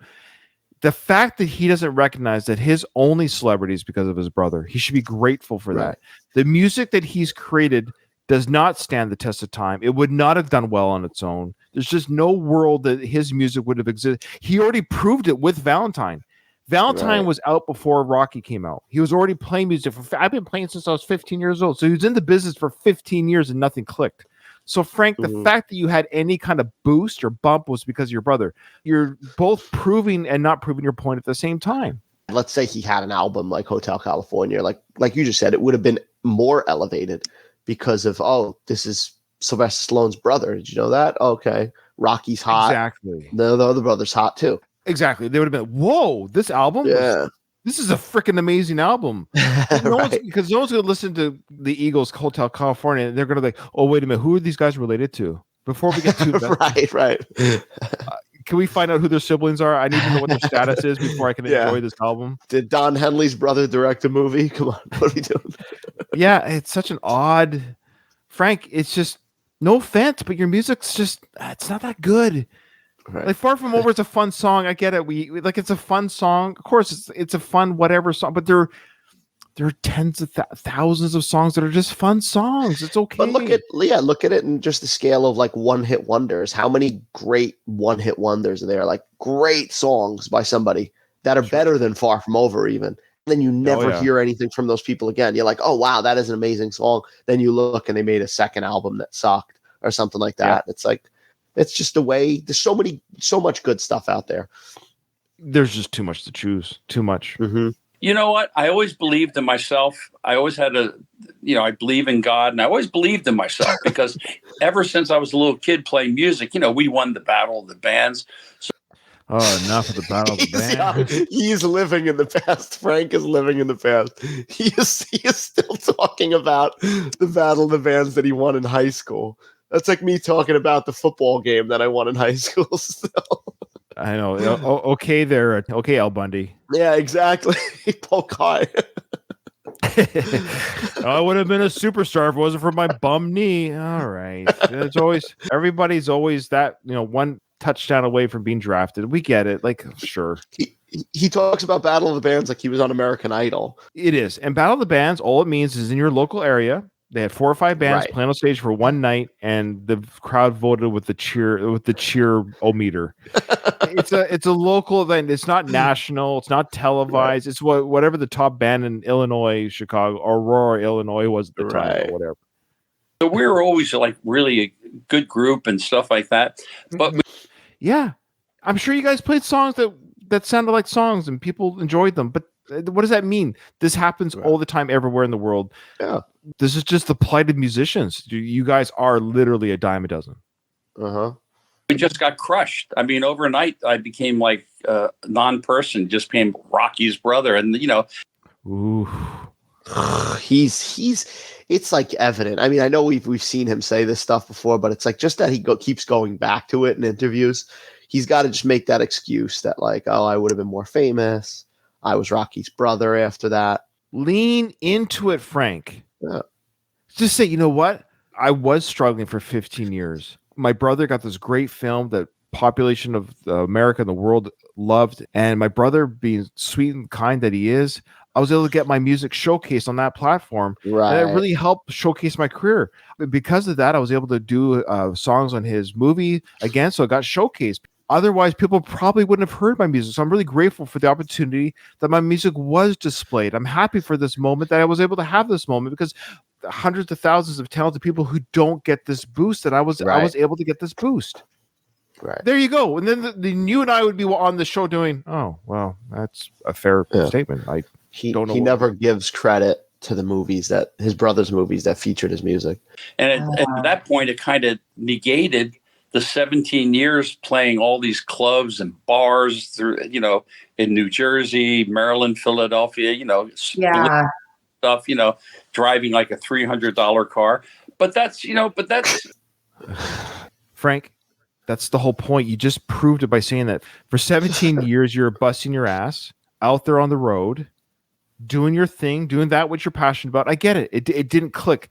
The fact that he doesn't recognize that his only celebrity is because of his brother. He should be grateful for that. The music that he's created does not stand the test of time. It would not have done well on its own. There's just no world that his music would have existed. He already proved it with Valentine. Valentine was out before Rocky came out. He was already playing music. I've been playing since I was 15 years old. So he was in the business for 15 years and nothing clicked. So Frank, the fact that you had any kind of boost or bump was because of your brother. You're both proving and not proving your point at the same time. Let's say he had an album like Hotel California. Like you just said, it would have been more elevated because of, this is Sylvester Stallone's brother. Did you know that? Okay. Rocky's hot. Exactly. The other brother's hot too. Exactly. They would have been, whoa, this album was this is a freaking amazing album. Because no one's going to listen to the Eagles' Hotel California. And they're going to like, oh, wait a minute. Who are these guys related to? Before we get too right. Can we find out who their siblings are? I need to know what their status is before I can enjoy this album. Did Don Henley's brother direct a movie? Come on. What are we doing? Yeah, it's such an odd... Frank, it's just... No offense, but your music's just... It's not that good. Right. Like Far From Over is a fun song. I get it. We like it's a fun song. Of course, it's a fun whatever song. But there are tens of thousands of songs that are just fun songs. It's okay. But look at it in just the scale of like one-hit wonders. How many great one-hit wonders are there? Like great songs by somebody that are better than Far From Over even. And then you never hear anything from those people again. You're like, oh wow, that is an amazing song. Then you look and they made a second album that sucked or something like that. Yeah. It's like it's just the way. There's so much good stuff out there. There's just too much to choose. Too much. Mm-hmm. You know what? I always believed in myself. I always had I believe in God, and I always believed in myself because ever since I was a little kid playing music, we won the Battle of the Bands. So enough of the Battle of the Bands. He's living in the past. Frank is living in the past. He is still talking about the Battle of the Bands that he won in high school. That's like me talking about the football game that I won in high school still. I know. Okay there. Okay, Al Bundy. Yeah, exactly. Poke high. I would have been a superstar if it wasn't for my bum knee. All right. Everybody's always that, one touchdown away from being drafted. We get it. Like, sure. He talks about Battle of the Bands like he was on American Idol. It is. And Battle of the Bands, all it means is in your local area. They had 4 or 5 bands playing on stage for one night, and the crowd voted with the cheer-o-meter. It's a local event. It's not national. It's not televised. Right. It's whatever the top band in Illinois, Chicago, Aurora, Illinois was at the time, or whatever. So we were always like really a good group and stuff like that. But yeah, I'm sure you guys played songs that sounded like songs and people enjoyed them. But what does that mean? This happens all the time everywhere in the world. Yeah. This is just the plight of musicians. You guys are literally a dime a dozen. We just got crushed. I mean, overnight, I became like a non-person, just became Rocky's brother. And, Ooh. He's it's like evident. I mean, I know we've seen him say this stuff before, but it's like just that he keeps going back to it in interviews. He's got to just make that excuse that like, oh, I would have been more famous. I was Rocky's brother after that. Lean into it, Frank. Yeah. Just say, you know what? I was struggling for 15 years. My brother got this great film that population of America and the world loved. And my brother, being sweet and kind that he is, I was able to get my music showcased on that platform. Right. And it really helped showcase my career. Because of that, I was able to do songs on his movie again. So it got showcased. Otherwise, people probably wouldn't have heard my music. So I'm really grateful for the opportunity that my music was displayed. I'm happy for this moment that I was able to have this moment because hundreds of thousands of talented people who don't get this boost that I was able to get this boost. Right. There you go. And then you and I would be on the show doing, oh, well, that's a fair statement. He never gives credit to the movies his brother's movies that featured his music. And at that point, it kind of negated the 17 years playing all these clubs and bars through, in New Jersey, Maryland, Philadelphia, stuff, driving like a $300 car. But that's Frank, that's the whole point. You just proved it by saying that for 17 years, you're busting your ass out there on the road, doing your thing, doing that what you're passionate about. I get it. It didn't click.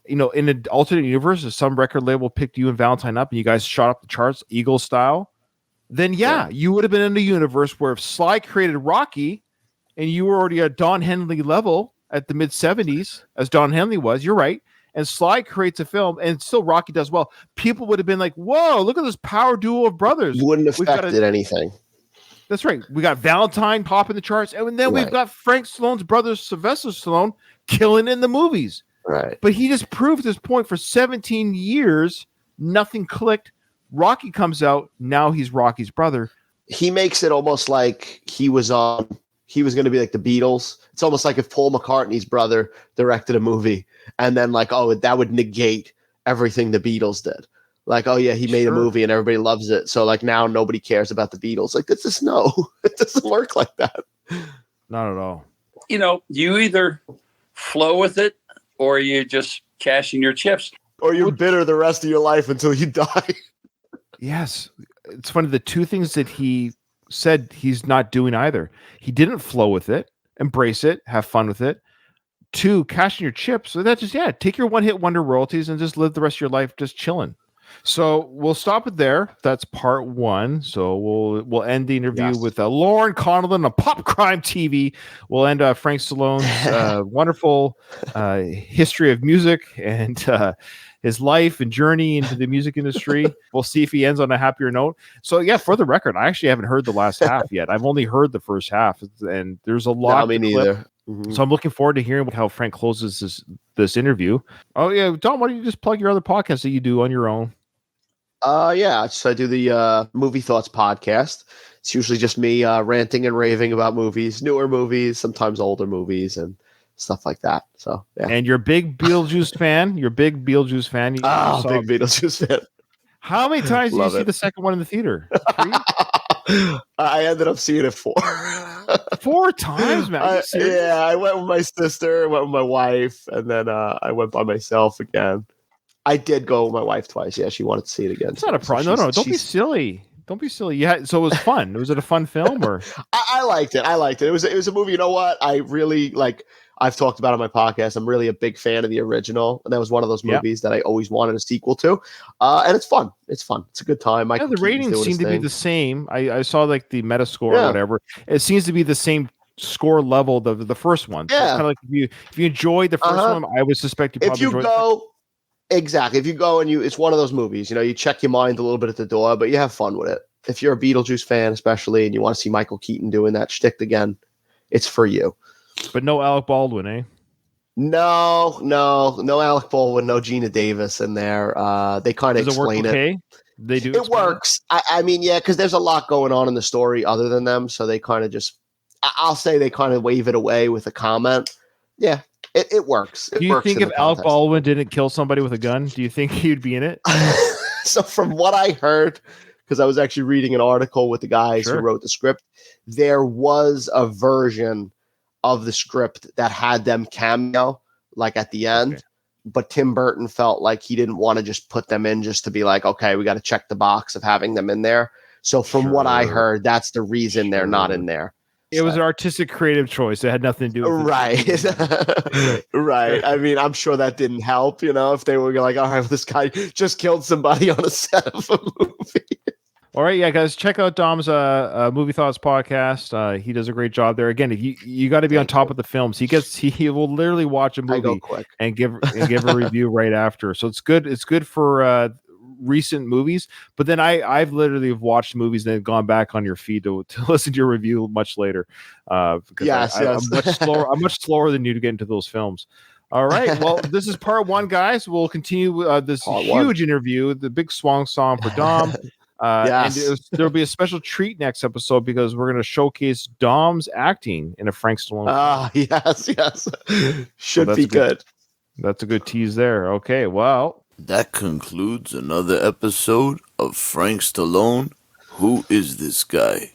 In an alternate universe, if some record label picked you and Valentine up and you guys shot up the charts, Eagle style, then you would have been in a universe where if Sly created Rocky and you were already at Don Henley level at the mid-70s, as Don Henley was, you're right, and Sly creates a film and still Rocky does well, people would have been like, whoa, look at this power duo of brothers. Wouldn't have affected anything. That's right. We got Valentine popping the charts, and then we've got Frank Stallone's brother, Sylvester Stallone, killing in the movies. Right. But he just proved his point for 17 years. Nothing clicked. Rocky comes out. Now he's Rocky's brother. He makes it almost like he was going to be like the Beatles. It's almost like if Paul McCartney's brother directed a movie and then like, oh, that would negate everything the Beatles did. Like, oh yeah, he made a movie and everybody loves it. So like now nobody cares about the Beatles. Like, this is it doesn't work like that. Not at all. You know, you either flow with it or you just cashing your chips. Or you're bitter the rest of your life until you die. Yes. It's funny. The two things that he said he's not doing either. He didn't flow with it, embrace it, have fun with it. 2, cashing your chips. So that just, take your one-hit wonder royalties and just live the rest of your life just chilling. So we'll stop it there. That's part 1. So we'll end the interview with Lauren Conlin on Pop Crime TV. We'll end Frank Stallone's wonderful history of music and his life and journey into the music industry. We'll see if he ends on a happier note. So for the record, I actually haven't heard the last half yet. I've only heard the first half, and there's a lot. No, me neither. Mm-hmm. So I'm looking forward to hearing how Frank closes this interview. Oh yeah, Don, why don't you just plug your other podcasts that you do on your own? So I do the Movie Thoughts podcast. It's usually just me ranting and raving about movies, newer movies, sometimes older movies, and stuff like that. So yeah. And you're a big Beetlejuice fan. You're a big Beetlejuice fan. Big Beetlejuice fan. How many times did you see the second one in the theater? 3? I ended up seeing it 4. 4 times, man. I went with my sister, went with my wife, and then I went by myself again. I did go with my wife twice. Yeah, she wanted to see it again. It's not a problem. No, don't be silly. Don't be silly. Yeah, so it was fun. Was it a fun film or? I liked it. It was a movie. You know what? I really like. I've talked about it on my podcast. I'm really a big fan of the original, and that was one of those movies that I always wanted a sequel to. And it's fun. It's fun. It's a good time. The ratings seem to be the same. I saw like the Metascore or whatever. It seems to be the same score level the first one. So it's kind of like if you enjoyed the first one, I would suspect you probably enjoyed. Exactly. If you go and it's one of those movies, you check your mind a little bit at the door, but you have fun with it. If you're a Beetlejuice fan, especially, and you want to see Michael Keaton doing that shtick again, it's for you. But no Alec Baldwin, eh? No Alec Baldwin, no Gina Davis in there. They kind of explain it. They do. It works. I mean, because there's a lot going on in the story other than them, so they kind of just. I'll say they kind of wave it away with a comment. Yeah. It works. Do you think if Alec Baldwin didn't kill somebody with a gun, do you think he'd be in it? So from what I heard, because I was actually reading an article with the guys who wrote the script, there was a version of the script that had them cameo, like at the end. Okay. But Tim Burton felt like he didn't want to just put them in just to be like, okay, we got to check the box of having them in there. So from what I heard, that's the reason they're not in there. It was an artistic, creative choice. It had nothing to do with it. Right. I mean, I'm sure that didn't help, if they were like, all right, well, this guy just killed somebody on a set of a movie. All right, guys, check out Dom's Movie Thoughts podcast. He does a great job there. Again, if you got to be on top of the films. He will literally watch a movie and give a review right after. So it's good. It's good for recent movies, but then I've literally watched movies and then gone back on your feed to listen to your review much later. Because I'm much slower than you to get into those films. All right. Well, this is part 1, guys. We'll continue this huge interview, the big swan song for Dom. And there'll be a special treat next episode because we're going to showcase Dom's acting in a Frank Stallone. Yes. Should be good. That's a good tease there. Okay. Well, that concludes another episode of Frank Stallone. Who is this guy?